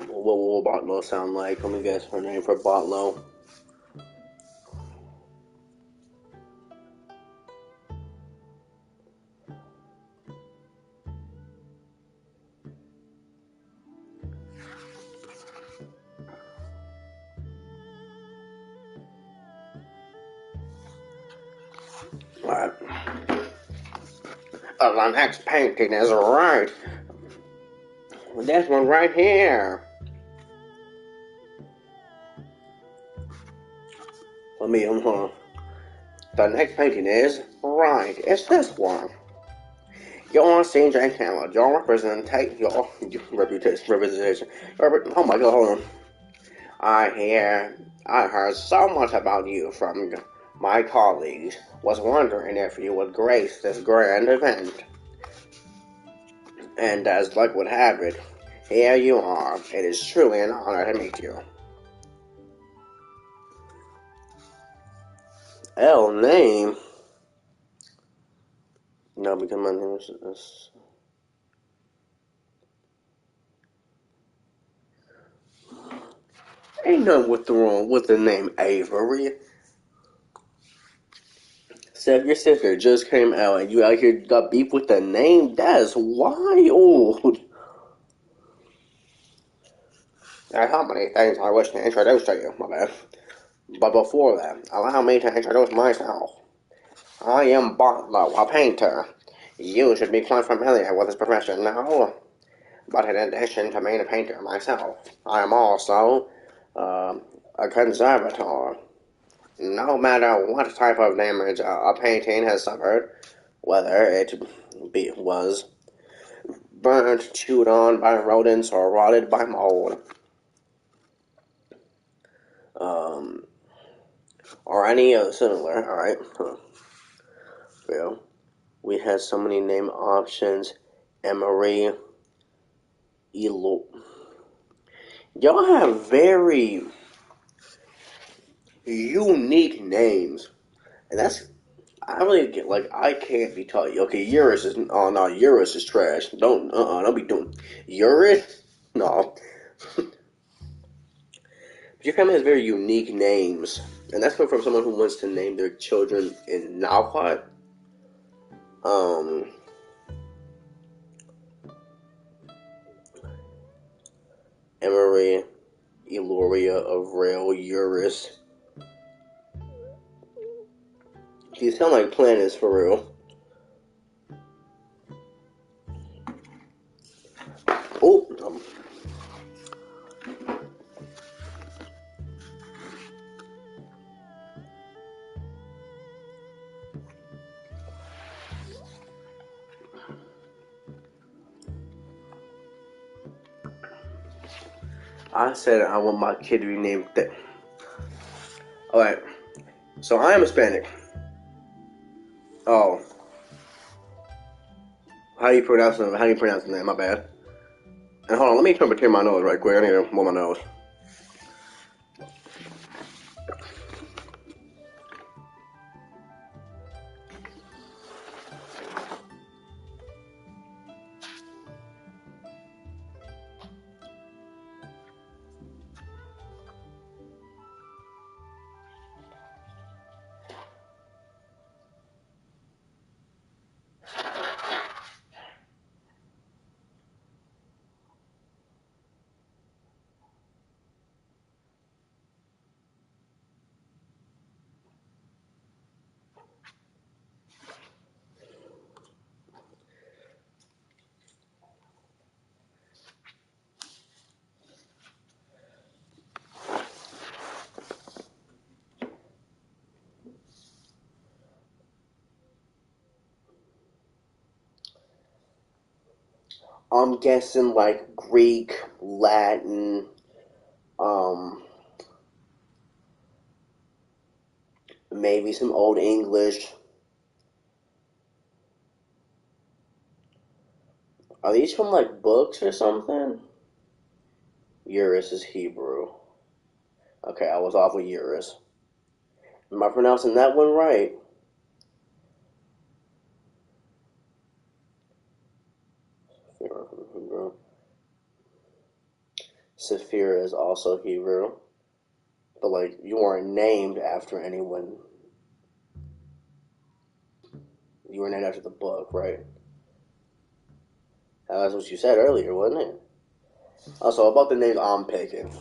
What will Botlow sound like? Let me guess her name for Botlow. Alright. The next painting is right. This one right here. Let me, The next painting is right. It's this one. Your CJ Hammer, your representation, your representation. Oh my god, hold on. I heard so much about you from my colleagues. Was wondering if you would grace this grand event. And as luck would have it, here you are. It is truly an honor to meet you. Name? No, because my name is... Ain't nothing wrong with the name Avery. So if your sister just came out and you out here got beef with the name, that is wild. There are so many things I wish to introduce to you, my bad. But before that, allow me to introduce myself. I am Bartlow, a painter. You should be quite familiar with this profession now. But in addition to being a painter myself, I am also a conservator. No matter what type of damage a painting has suffered, whether it was burnt, chewed on by rodents, or rotted by mold, or any other similar, alright? Well, we had so many name options. Emery, Elo. Y'all have very unique names. And that's, I really get, like, I can't be taught. Okay, Eurus is, oh no, Eurus is trash. Don't be doing, Eurus? No. But your family has very unique names. And that's coming from someone who wants to name their children in Nahuatl. Emery, Eloria, Avril, Eurus. These sound like planets for real. Oh, I said I want my kid to be named that. Alright, so I am Hispanic. Oh. How do you pronounce the name? My bad. And hold on, let me turn between my nose right quick. I need to blow my nose. I'm guessing like Greek, Latin, maybe some Old English. Are these from like books or something? Eurus is Hebrew. Okay, I was off with Eurus. Am I pronouncing that one right? Saphira is also Hebrew. But like, you weren't named after anyone. You were named after the book, right? That's what you said earlier, wasn't it? Also, about the names I'm picking.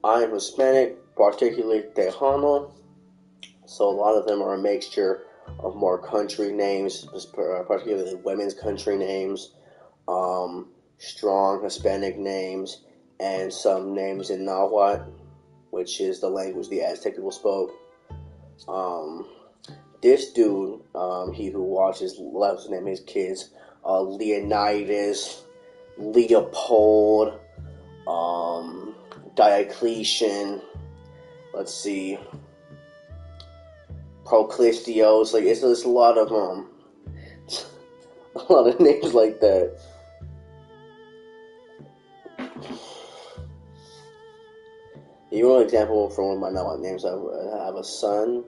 I am Hispanic, particularly Tejano, so a lot of them are a mixture of more country names, particularly women's country names, strong Hispanic names, and some names in Nahuatl, which is the language the Aztec people spoke. this dude, he who watches, loves to name his kids, Leonidas, Leopold, Diocletian, let's see, Proclistios, like, it's a lot of, a lot of names like that. You want an example from one of my not names? I have a son,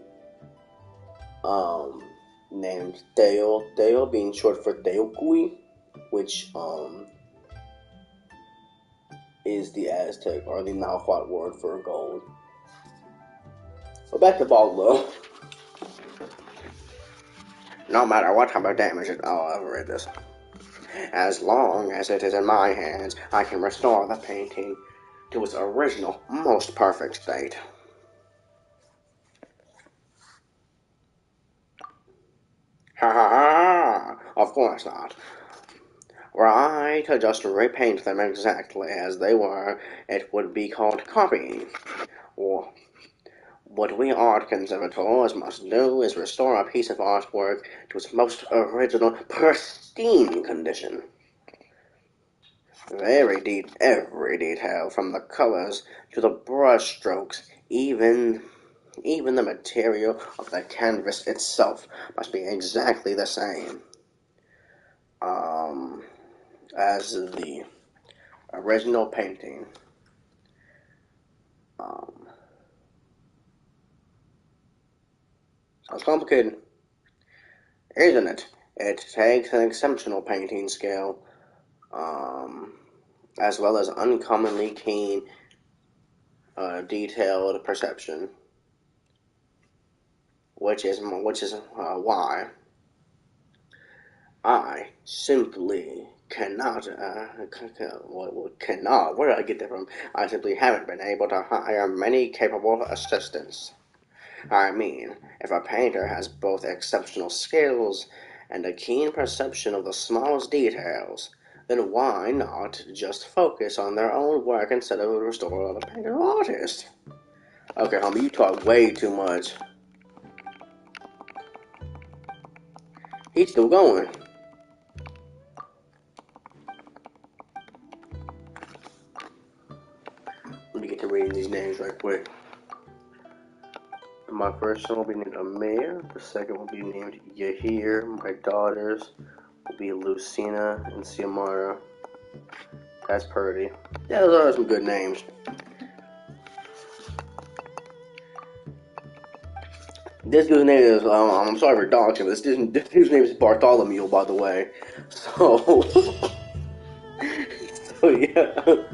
named Theo. Theo being short for Theocui, which is the Aztec or the Nahuatl word for gold. But back to Boglo. No matter what type of damage it. Oh, I've read this. As long as it is in my hands, I can restore the painting to its original, most perfect state. Ha ha ha! Of course not. Were I to just repaint them exactly as they were, it would be called copying. Or what we art conservators must do is restore a piece of artwork to its most original, pristine condition. Every detail, from the colors to the brush strokes, even the material of the canvas itself must be exactly the same as the original painting. Sounds complicated, isn't it? It takes an exceptional painting skill, as well as uncommonly keen, detailed perception, which is why I simply cannot, where did I get that from? I simply haven't been able to hire many capable assistants. I mean, if a painter has both exceptional skills and a keen perception of the smallest details, then why not just focus on their own work instead of restore the painter artist? Okay, homie, you talk way too much. He's still going. Let me get to reading these names right quick. My first son will be named Amir. The second will be named Yahir. My daughters will be Lucina and Xiomara. That's Purdy. Yeah, those are some good names. This dude's name is, I'm sorry for doxing, but this dude's name is Bartholomew, by the way. So, so yeah.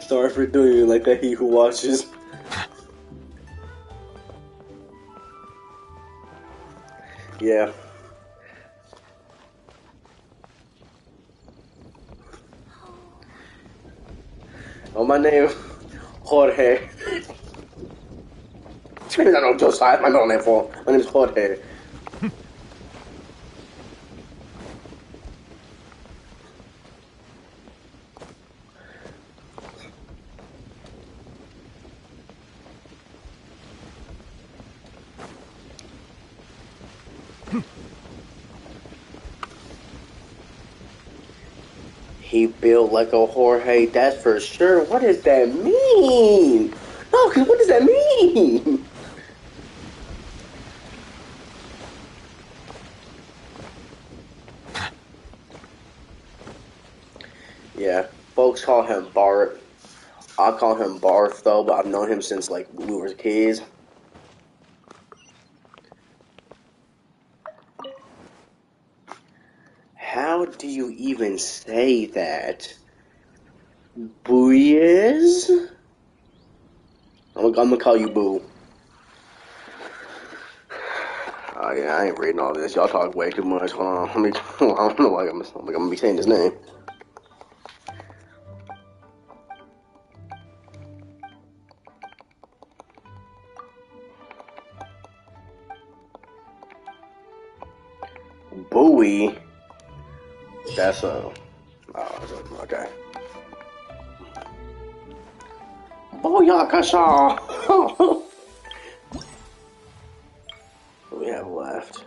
Sorry for doing it like that, he who watches. Yeah. Oh, my name, Jorge. I know Josiah, my middle name for. My name is Jorge. He built like a Jorge, that's for sure. What does that mean? No, because what does that mean? Yeah, folks call him Bart. I call him Barth, though, but I've known him since, like, we were kids. How do you even say that? Booyes? I'm gonna call you Boo. Oh yeah, I ain't reading all this. Y'all talk way too much. Hold on, I don't know why I'm gonna be saying his name. Buoy. That's a... Oh, okay. Booyakasha! What do we have left?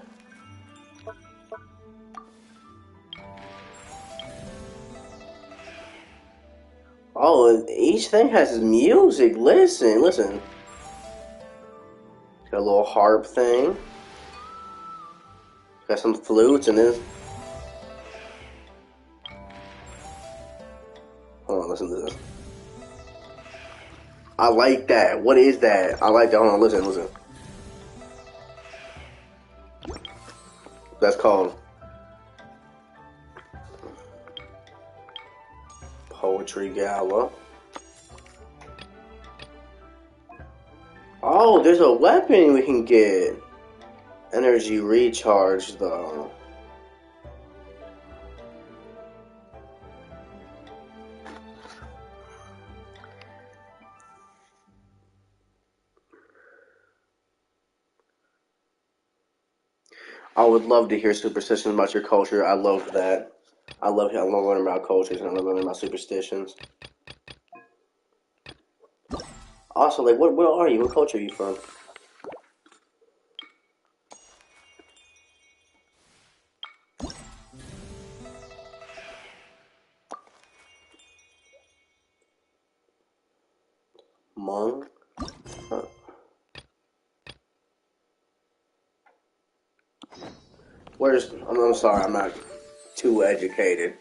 Oh, each thing has music. Listen, listen. Got a little harp thing. Got some flutes and then... Hold on, listen to this. I like that. What is that? I like that. Hold on, listen, listen. That's called Poetry Gala. Oh, there's a weapon we can get. Energy recharge, though. I would love to hear superstitions about your culture. I love that. I love learning about cultures and I love learning about superstitions. Also, like, what are you? What culture are you from? Hmong? Huh. I'm sorry, I'm not too educated.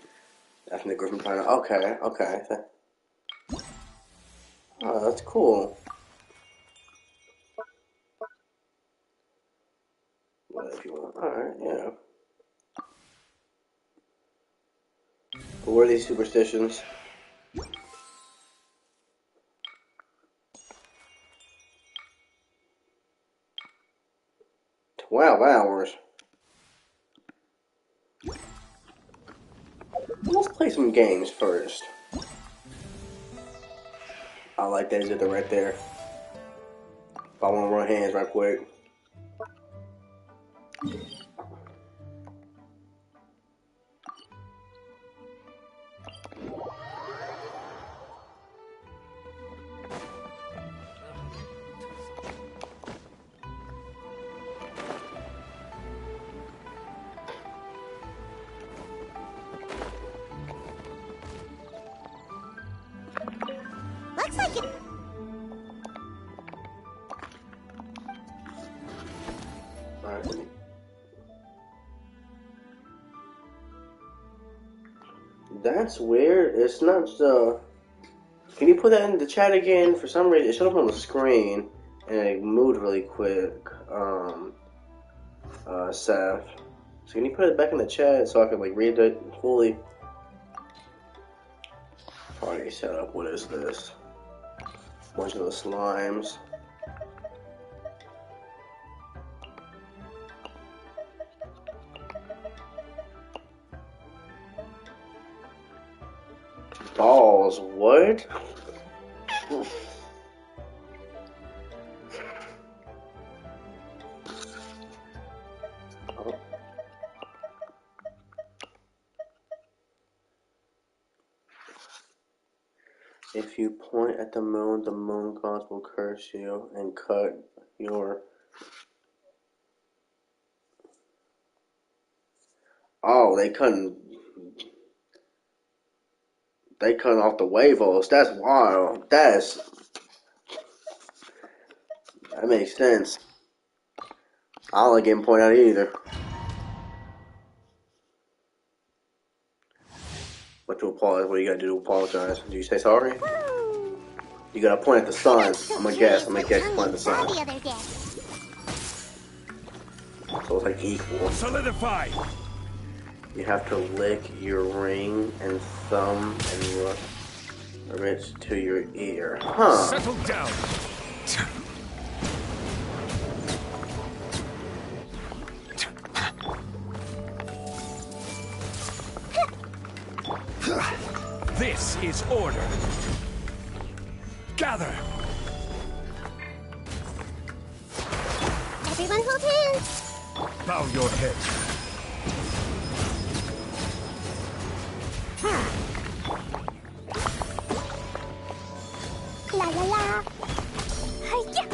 Ethnic group from China. Okay, okay. Oh, that's cool. Well, if you want. Alright, yeah. But what are these superstitions? 12 hours. Let's play some games first. I like that zither right there. If I want to run hands right quick. Looks like it. Alright. That's weird. It's not the... Can you put that in the chat again? For some reason, it showed up on the screen, and it moved really quick, Seth. So can you put it back in the chat so I can, like, read it fully? Party setup, what is this? Bunch of the slimes. Balls, what? If you point at the moon gods will curse you and cut your... Oh, they cutting off the huevos. That's wild. That makes sense. I don't like getting pointed out either. What to apologize? What do you gotta do to apologize? Do you say sorry? You gotta point at the sun. I'm gonna guess you point at the sun. So it's like equal. Solidify! You have to lick your ring and thumb and rub it to your ear. Huh. Settle down! This is order. Gather! Everyone hold hands. Bow your head. Hi-ya!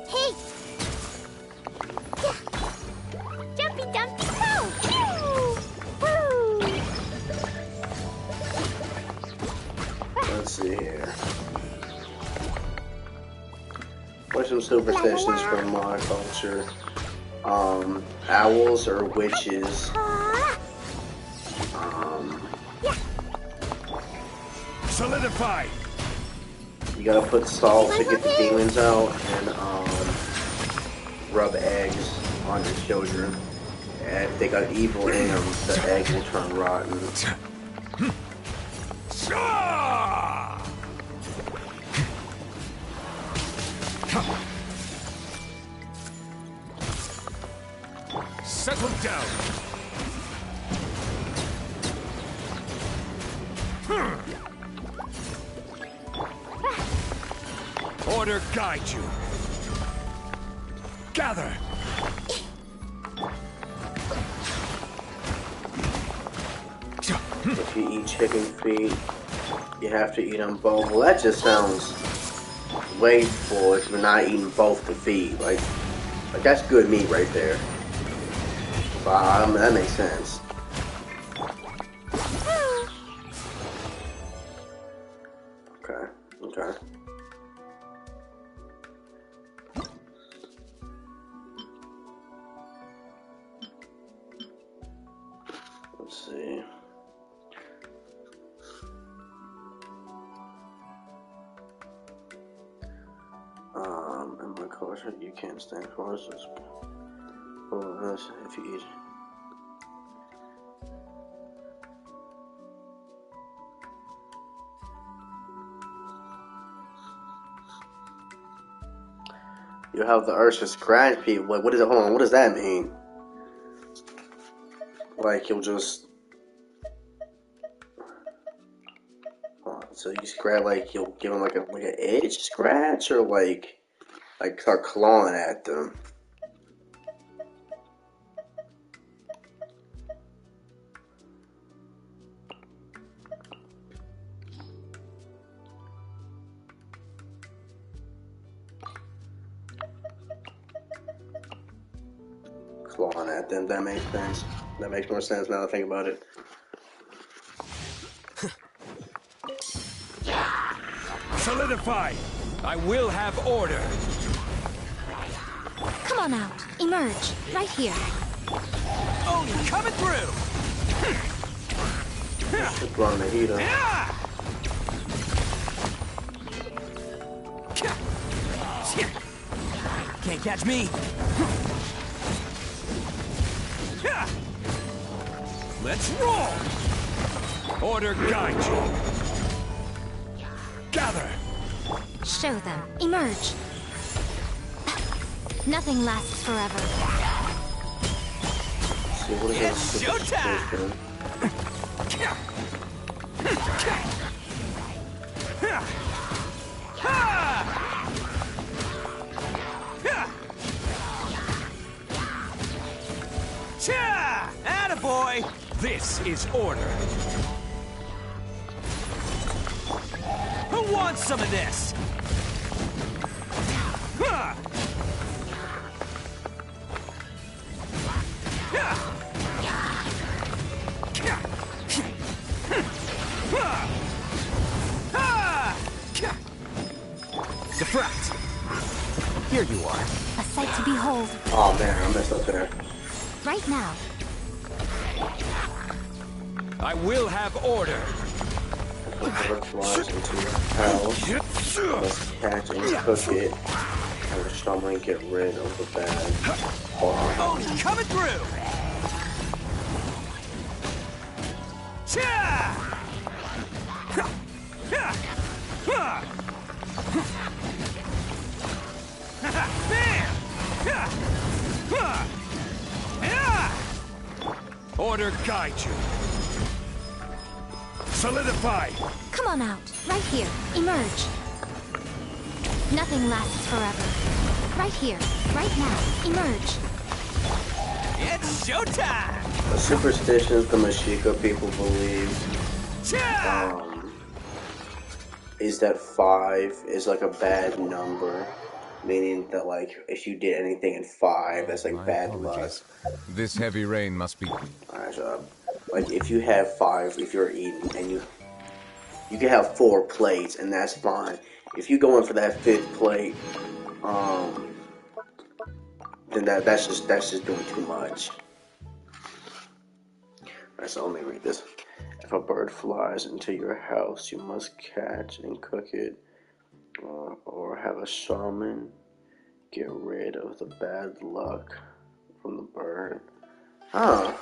Hey! Yeah! Jumpy Dumpty Go! Woo! Let's see here. What's some superstitions from my culture? Owls or witches. Solidify. You gotta put salt to get the demons out, and rub eggs on your children. And if they got evil in them, the egg will turn rotten. Settle down. Order guide you. Gather. If you eat chicken feet, you have to eat them both. Well, that just sounds way foolish. We're not eating both the feet. Like that's good meat right there. That makes sense. Okay. Let's see. In my culture, you can't stand horses. Well, if you eat. You have the urge to scratch people. Like, what is it? Hold on, what does that mean? Like, you'll just. So you scratch, like, you'll give them like an itch scratch, or like start clawing at them. Clawing at them, that makes sense. That makes more sense now that I think about it. Solidify. I will have order. Come on out. Emerge. Right here. Oh, coming through. Just run the heat up. Can't catch me. Let's roll. Order guide you. Gather. Show them. Emerge. Nothing lasts forever. See, what is It's showtime. Attaboy! This is order. Who wants some of this? Defract. Here you are. A sight to behold. Oh man, I messed up there. Right now. I will have order. Whatever flies into your house, let's catch and cook it. And we're strongly get rid of the bad. Oh, coming through! Order guide you. Solidify. Come on out. Right here. Emerge. Nothing lasts forever. Right here. Right now. Emerge. It's showtime! The superstitions the Mexica people believe is that 5 is like a bad number, meaning that like if you did anything in 5, that's like My bad luck. apologies. This heavy rain must be... Alright, shut up. Like if you have 5, if you're eating, and you can have 4 plates, and that's fine. If you go in for that 5th plate, then that's just doing too much. Alright, so let me read this. If a bird flies into your house, you must catch and cook it, or have a shaman get rid of the bad luck from the bird. Huh.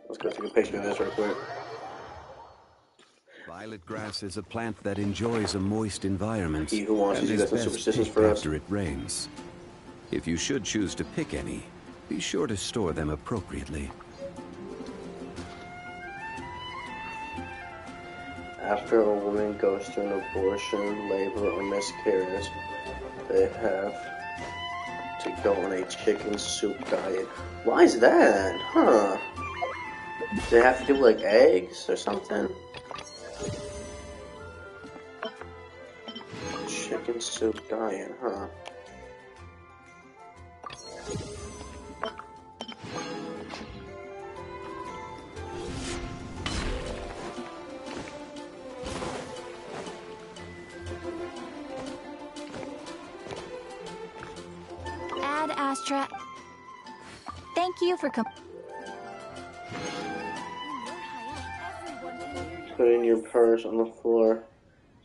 Let's go take a picture of this real quick. Violet grass is a plant that enjoys a moist environment He who wants and to do is some best superstitions picked for us. after it rains. If you should choose to pick any, be sure to store them appropriately. After a woman goes through an abortion, labor, or miscarriage, they have to go on a chicken soup diet. Why is that? Huh? Do they have to do like eggs or something? Chicken soup diet, huh? Ad Astra. Thank you for Putting your purse on the floor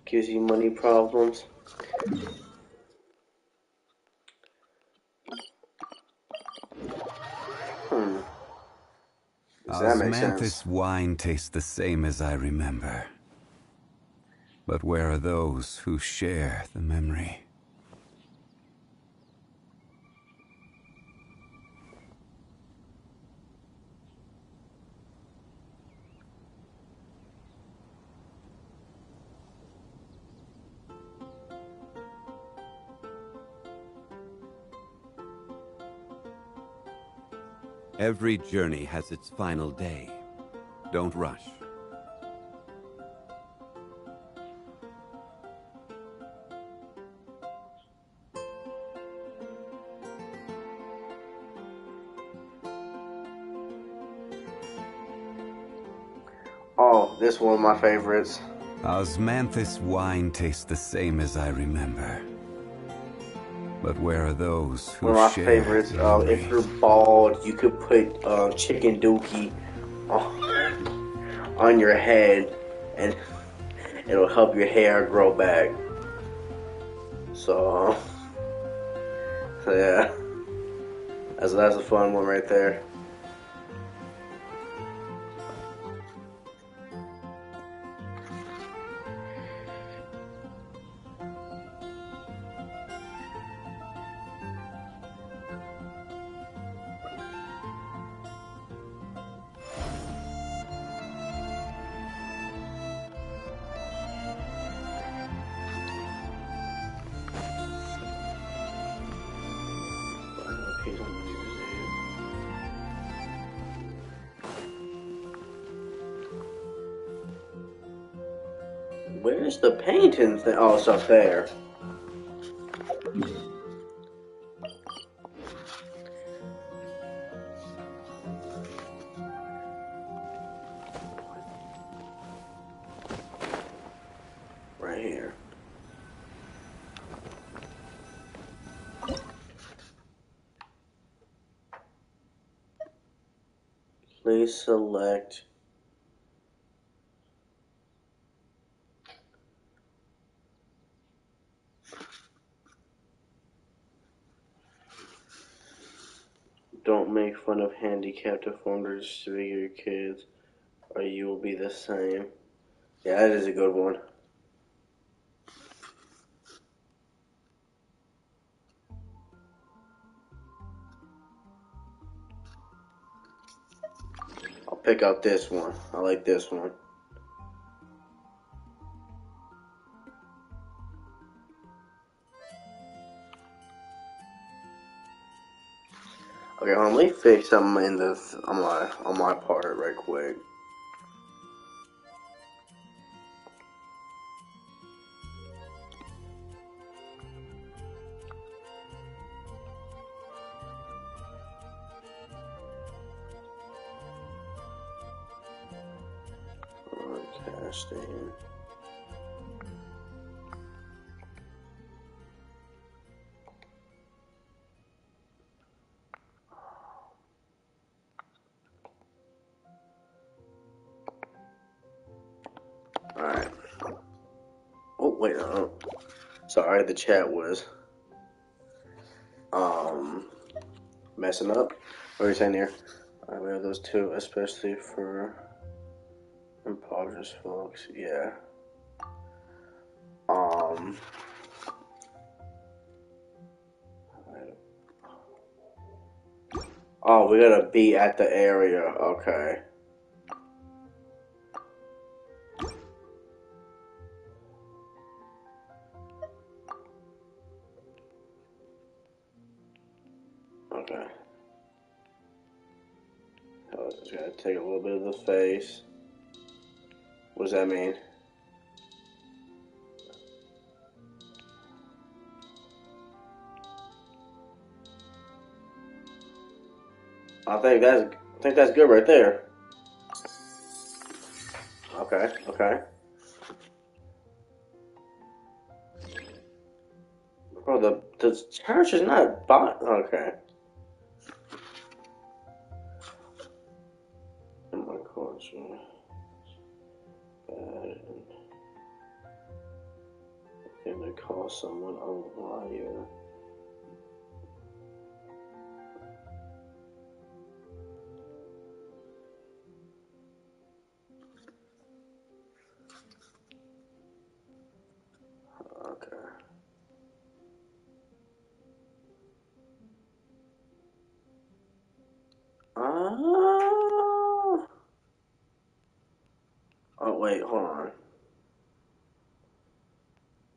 gives you money problems. Does that make sense? Osmanthus wine tastes the same as I remember. But where are those who share the memory? Every journey has its final day. Don't rush. Oh, this is one of my favorites. Osmanthus wine tastes the same as I remember. But where are those who One of my share favorites. the memory? If you're bald, you could put chicken dookie on your head, and it'll help your hair grow back. So yeah, that's a fun one right there. Where's the painting thing? Oh, it's up there. Right here. Please select don't make fun of handicapped, deformed, or disfigured kids, or you will be the same. Yeah, that is a good one. pick out this one. I like this one. Okay, hold on, let me fix something in this on my part right quick. Casting. Alright. Oh, wait, no. Sorry, the chat was messing up. What are you saying here? I wear those two, especially for impoverished folks. Yeah. Oh, we gotta be at the area. Okay. Okay. I just gotta take a little bit of the face. What does that mean? I think that's good right there. Okay, okay. Bro, the church is not bought. Okay. In my culture, bad. And they call someone a liar. Okay. Oh, wait, hold on.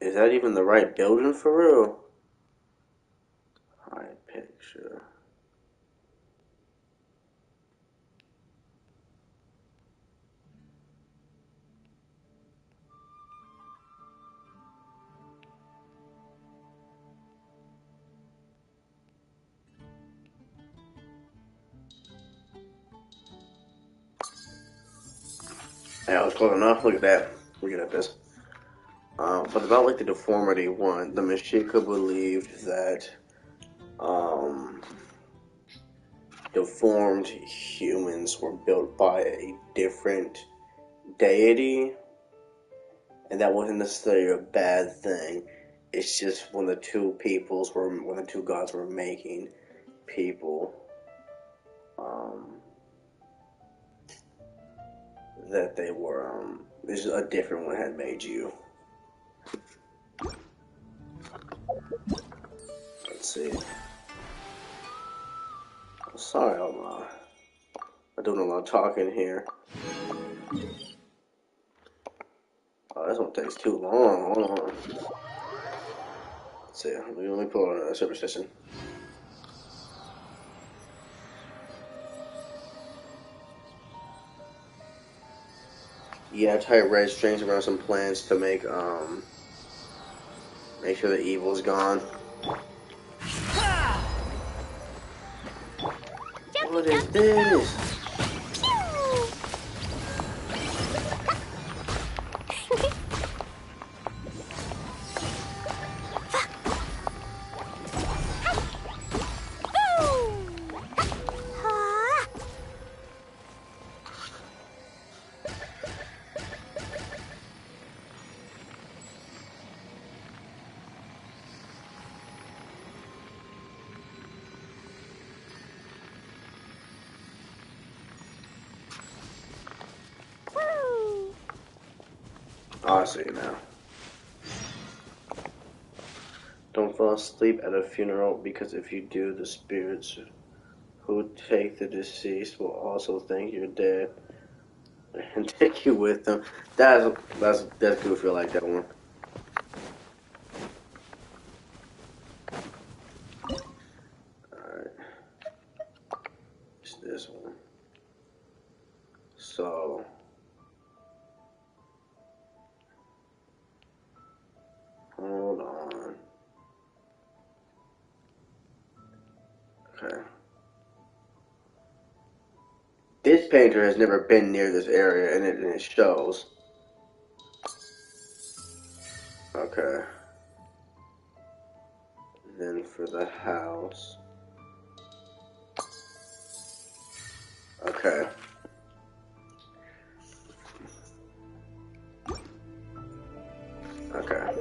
Is that even the right building for real? High picture. Yeah, it's close enough. Look at that. We're good at this. But about like the deformity one, the Mexica believed that deformed humans were built by a different deity, and that wasn't necessarily a bad thing. It's just when the two gods were making people, that they were this is a different one had made you. Let's see. Sorry, I'm doing a lot of talking here. Oh, this one takes too long. Hold on. Let's see. Let me pull out a superstition. Yeah, tie red strings around some plants to make sure the evil's gone. What is this? Oh, I see it now. Don't fall asleep at a funeral, because if you do, the spirits who take the deceased will also think you're dead and take you with them. That's goofy. I like that one. Alright. It's this one. So hold on. Okay. This painter has never been near this area, and it shows. Okay. And then for the house. Okay. Okay.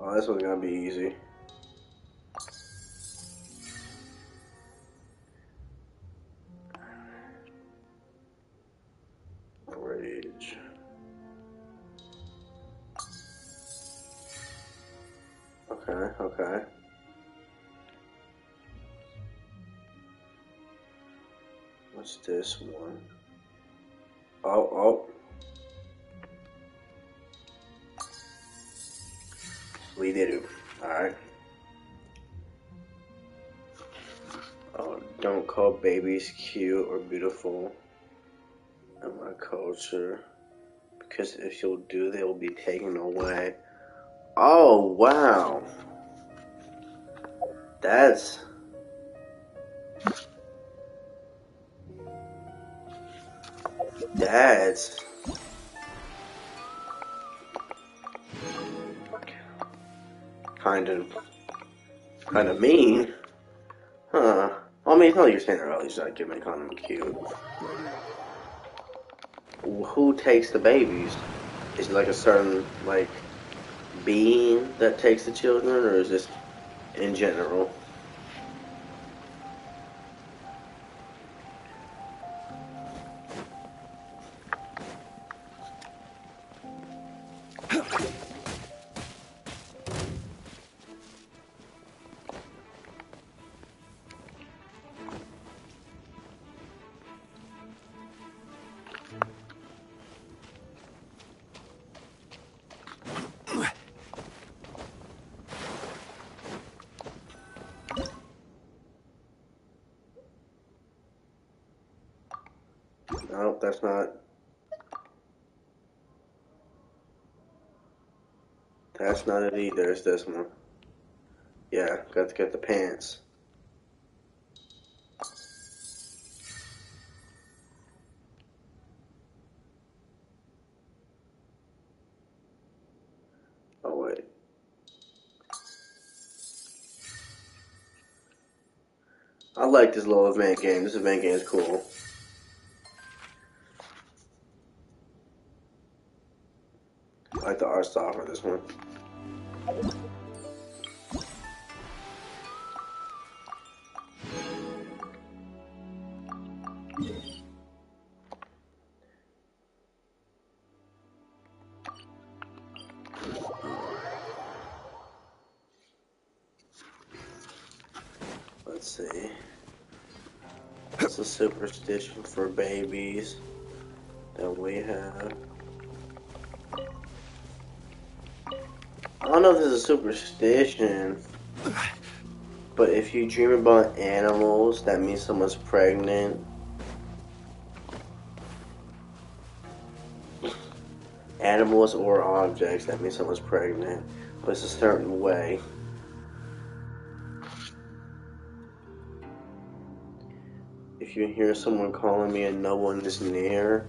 Oh, this one's gonna be easy. Rage. Okay, okay. What's this one? Oh. We did it. Alright. Oh, don't call babies cute or beautiful in my culture. Because if you'll do, they will be taken away. Oh, wow. That's kind of mean. Huh. I mean, it's not like you're saying earlier, just like giving kind of cute. Who takes the babies? Is it like a certain, like, being that takes the children, or is this in general? No, that's not. That's not it either. It's this one. Yeah, got to get the pants. Oh, wait. I like this little event game. This event game is cool. I like the art style for this one. Let's see. It's a superstition for babies that we have. I don't know if this is a superstition, but if you dream about animals, that means someone's pregnant. Animals or objects, that means someone's pregnant, but it's a certain way. If If you hear someone calling me and no one is near,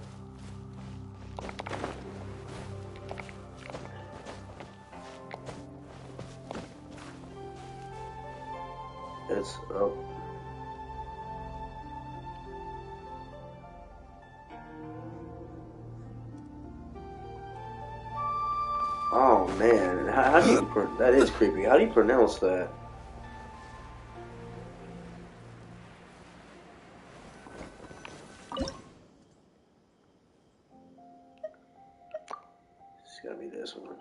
it's up. Oh man, how do you that is creepy. How do you pronounce that? It's gotta be this one.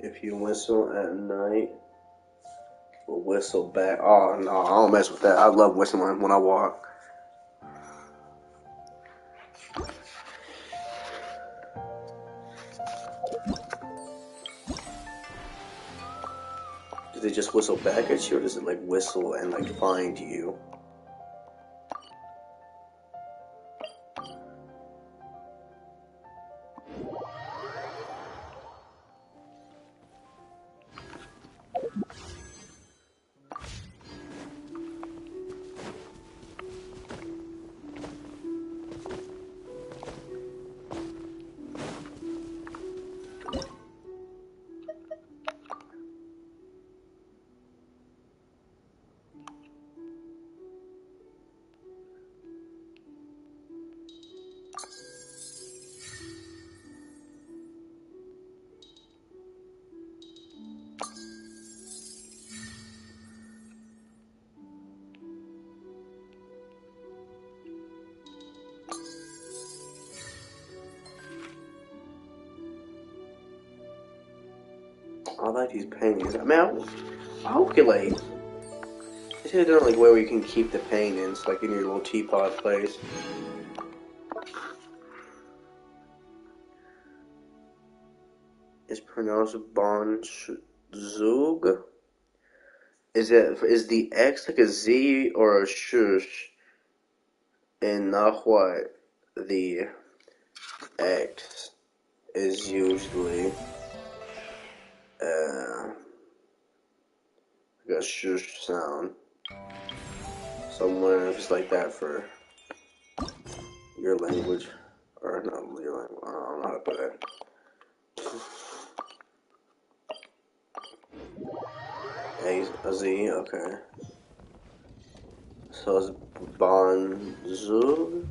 If you whistle at night, we'll whistle back. Oh no, I don't mess with that. I love whistling when I walk. Does it just whistle back at you, or does it like whistle and like find you? I like these paintings. I mean, I hope you like. They should have done like where you can keep the paintings, like in your little teapot place. It's pronounced Bon Zug. Is the X like a Z or a shush? In Nahuatl, the X is usually like a shush sound. So I'm wondering if it's like that for your language, or not your language. I don't know how to put it. A Z, okay. So it's Bonjour.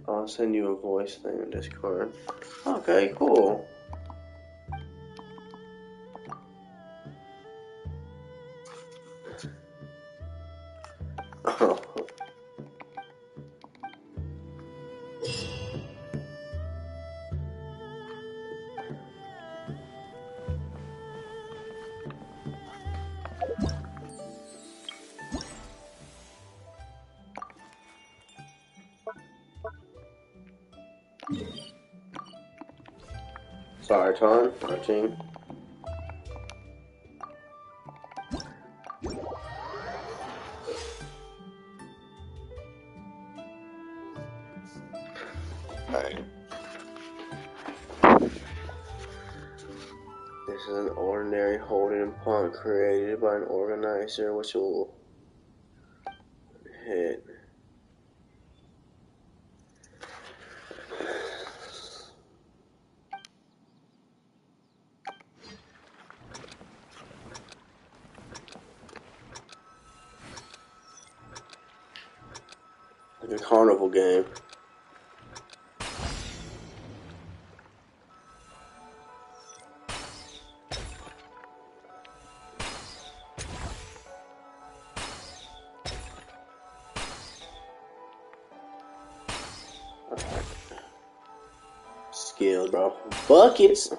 I'll send you a voice thing in Discord. Okay, cool. Oh. Sorry, Ton. Our team. Alright. This is an ordinary holding pawn created by an organizer, which will hit. Like a carnival game. Skills, bro. Buckets.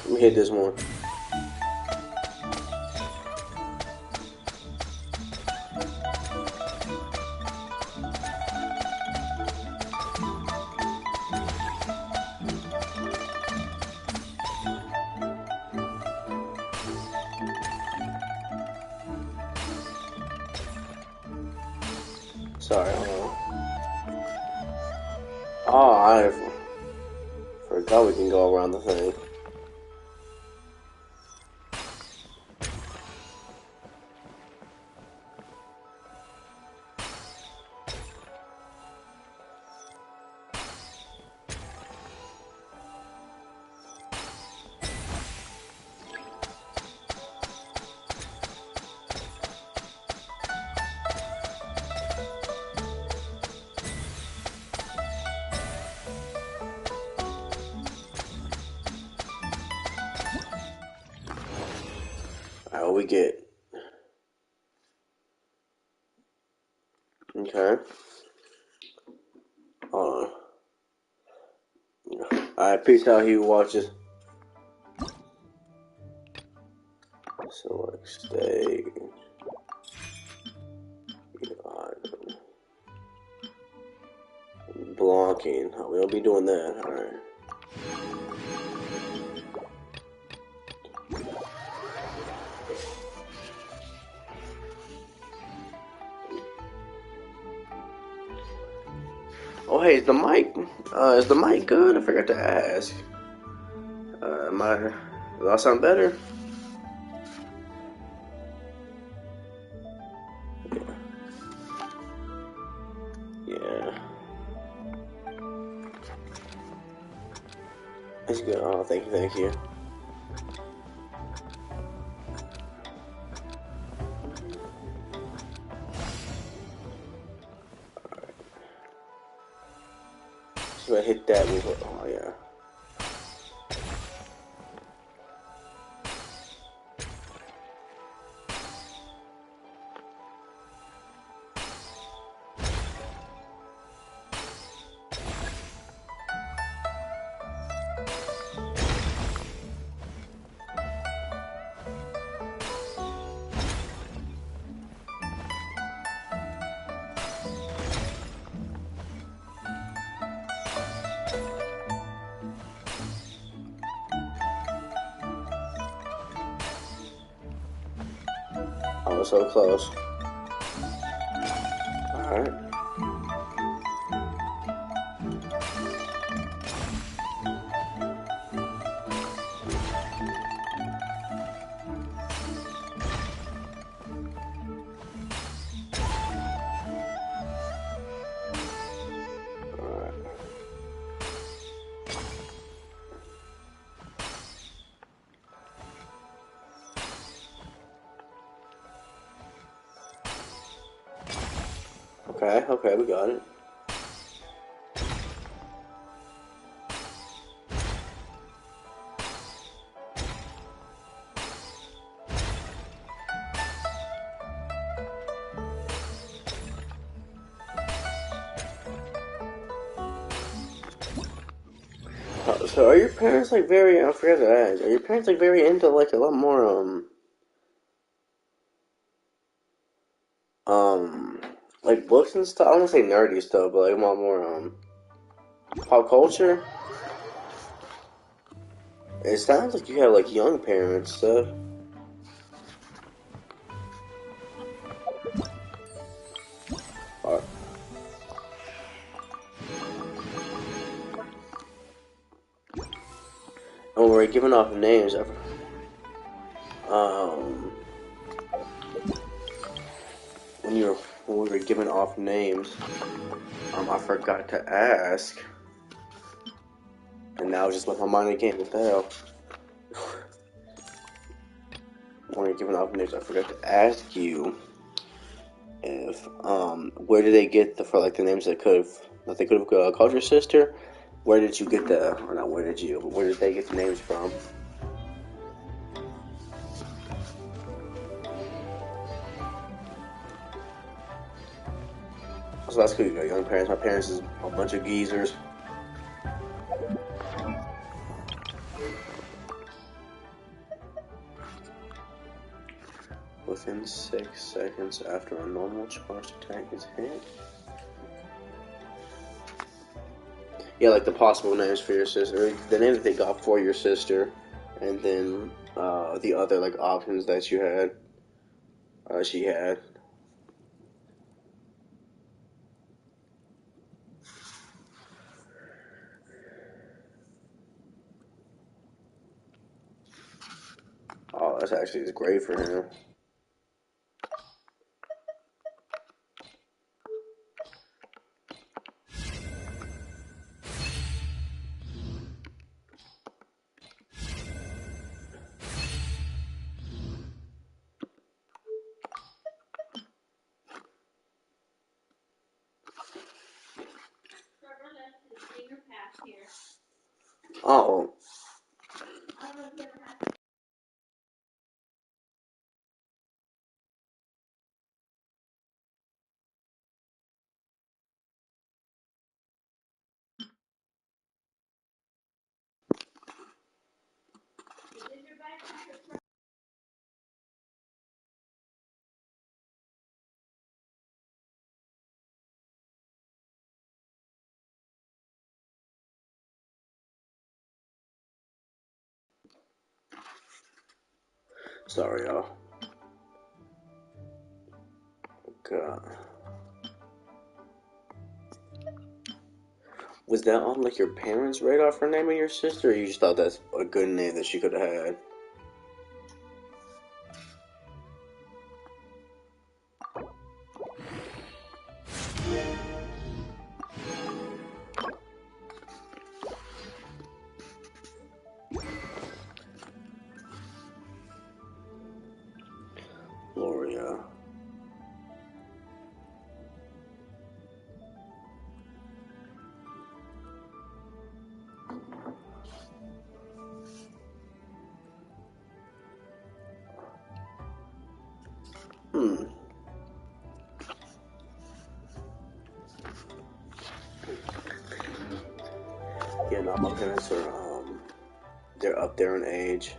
Let me hit this one. Sorry, oh, I forgot we can go around the thing. Alright, what we get? Okay. Hold on. Alright, peace out, he who watches. Select stage. Blocking. Oh, we'll be doing that. Alright. Oh, hey, is the mic good? I forgot to ask. Does that sound better? Yeah. It's good. Oh, thank you, thank you. Just gonna hit that move. Oh, yeah. I was so close. Alright. Okay, we got it. So are your parents like very, I forgot to ask, are your parents like very into like a lot more, like books and stuff? I don't want to say nerdy stuff, but like a lot more, pop culture? It sounds like you have like young parents stuff. Oh, we're giving off names. you're giving off names, I forgot to ask. And now it just left my mind again. What the hell? When you're giving off names, I forgot to ask you if where did they get the names that they could have called your sister? Where did you get or not? Where did they get the names from? So that's cool. You got young parents. My parents is a bunch of geezers. Within 6 seconds after a normal charged attack is hit. Yeah, like the possible names for your sister, the name that they got for your sister, and then the other like options that you had. She had. Oh, that's actually great for him. Oh. Sorry, y'all. God. Was that on like your parents' radar for naming your sister, or you just thought that's a good name that she could have had? Gloria. Yeah, no, my parents are, they're up there in age.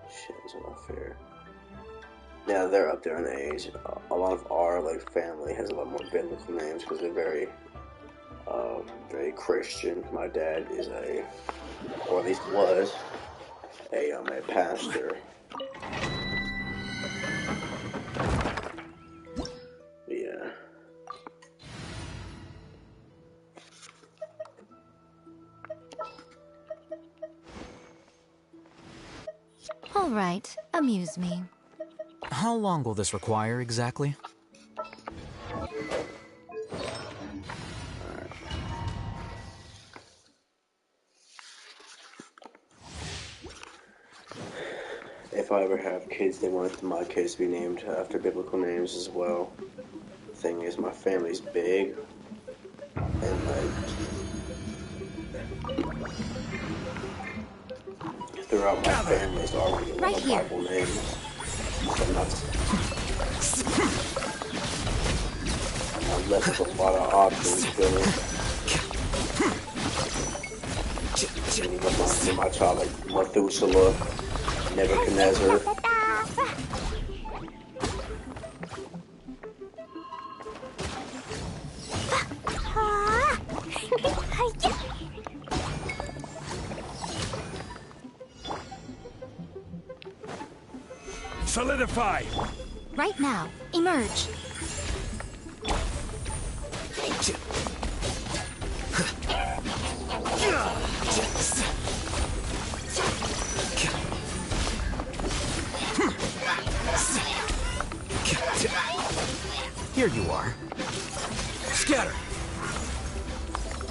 Shit, is not fair. Yeah, they're up there in age. A lot of our, like, family has a lot more biblical names because they're very Christian. My dad is or at least was, a pastor. Yeah. All right, amuse me. How long will this require exactly? If I ever have kids, they want my kids to be named after biblical names as well. The thing is, my family's big, and like throughout my family, there's already a lot of Bible names. So I'm left with a lot of options. My child, like Methuselah, Nebuchadnezzar. Solidify! Right now, emerge. Here you are. Scatter.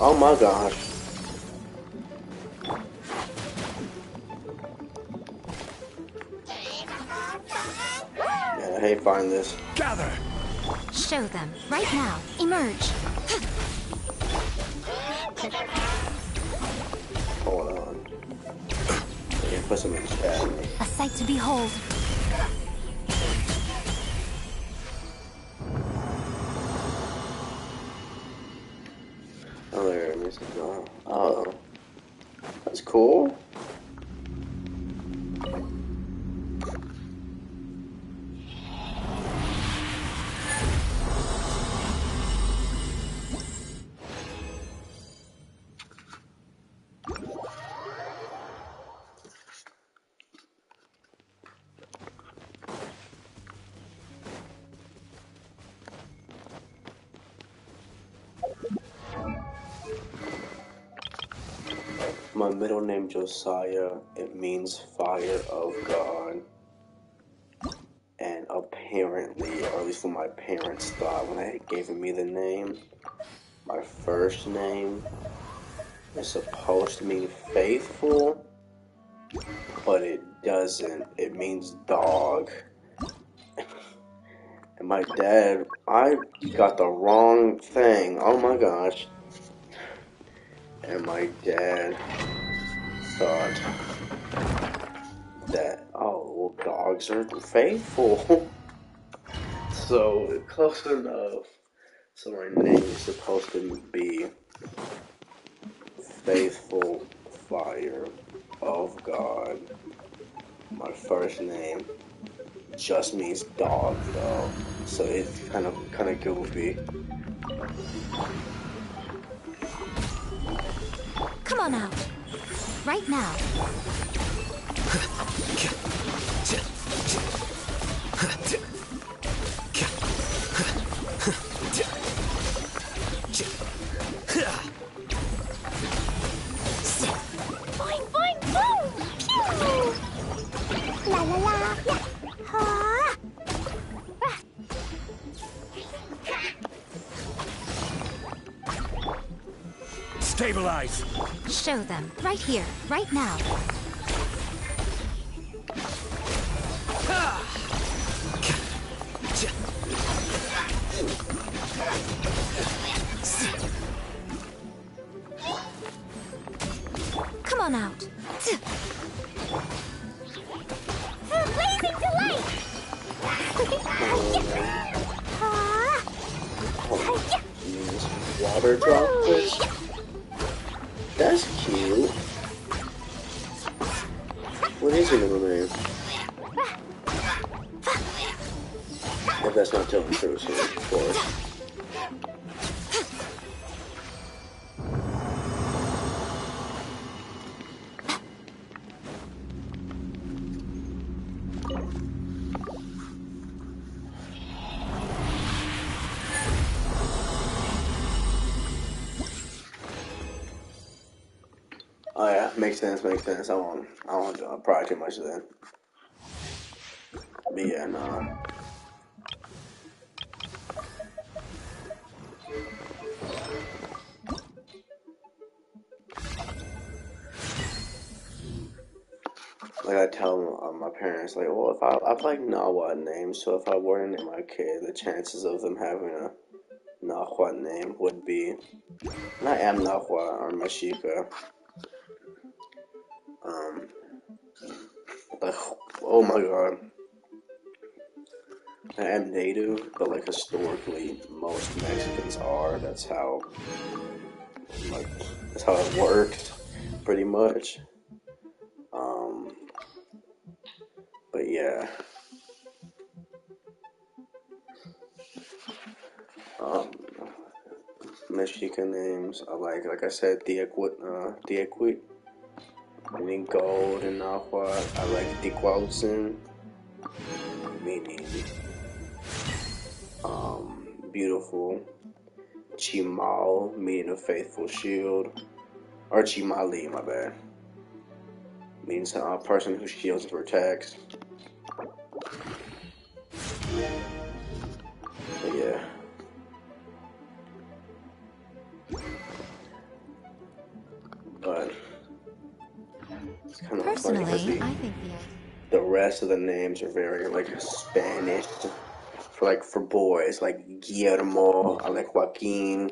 Oh my gosh. Yeah, I hate finding this. Gather. Show them. Right now. Emerge. Hold on. Yeah, put some in the chat. A sight to behold. Oh, there it is. Oh, that's cool. My middle name Josiah. It means fire of God. And apparently, or at least what my parents thought when they gave me the name, my first name is supposed to mean faithful, but it doesn't. It means dog. And my dad, I got the wrong thing. Oh my gosh. And my dad thought that, oh, well, dogs are faithful. So, close enough. So my name is supposed to be Faithful Fire of God. My first name just means dog, though. So it's kind of goofy. Come on out. Right now. Boing, boing, boom! Pew! La la la! Yeah! Ha! Stabilize. Show them. Right here. Right now. Come on out. Blazing delight! Ha! Water droplets. That's cute. What is your middle name? If that's not telling the truth, so of course. Oh yeah, makes sense. I won't pry too much then. But yeah, nah. Like I tell my parents, like, well, if I like Nahuatl names, so if I were to name my kid, the chances of them having a Nahuatl name would be, and I am Nahuatl or Mexica. Like, oh my god. I am native, but like historically, most Mexicans are. That's how it worked, pretty much. But yeah. Mexican names, I like I said, Diaquit, meaning gold, and Nahuatl. I like Ticuautzin, meaning beautiful. Chimal, meaning a faithful shield. Or Chimali, my bad. Means a person who shields and protects. But yeah. It's kind of funny because Personally, I think the rest of the names are very like Spanish. For boys, like Guillermo, I like Joaquin,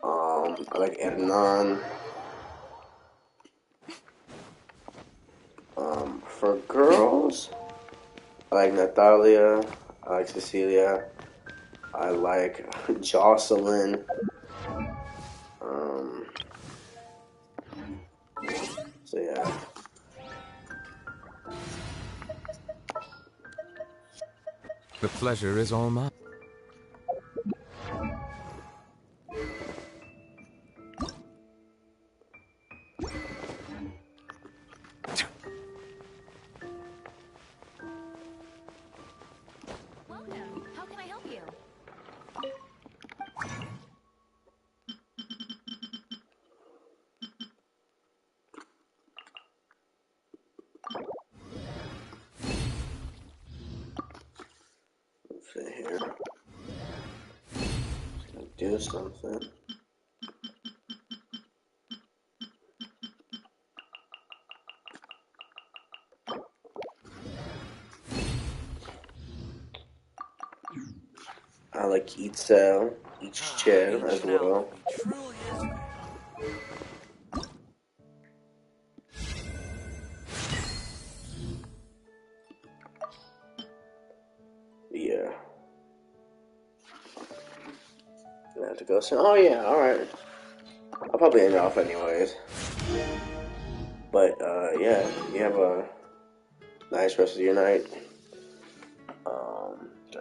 I like Hernan. For girls, I like Natalia, I like Cecilia, I like Jocelyn. So yeah. The pleasure is all mine. welcome. How can I help you? Let's see here. Do something. I like Itzel, Itzel as well. Truly is. Yeah. I have to go soon. Oh yeah, alright. I'll probably end it off anyways. But yeah, you have a nice rest of your night.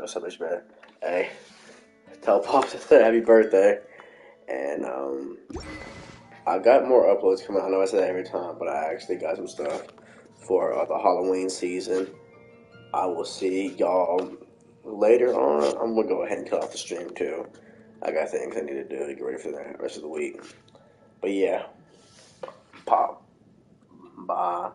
So much better. Hey, tell Pop to say happy birthday. And I got more uploads coming out. I know I say that every time, but I actually got some stuff for the Halloween season. I will see y'all later on. I'm gonna go ahead and cut off the stream too. I got things I need to do to get ready for the rest of the week. But yeah, Pop. Bye.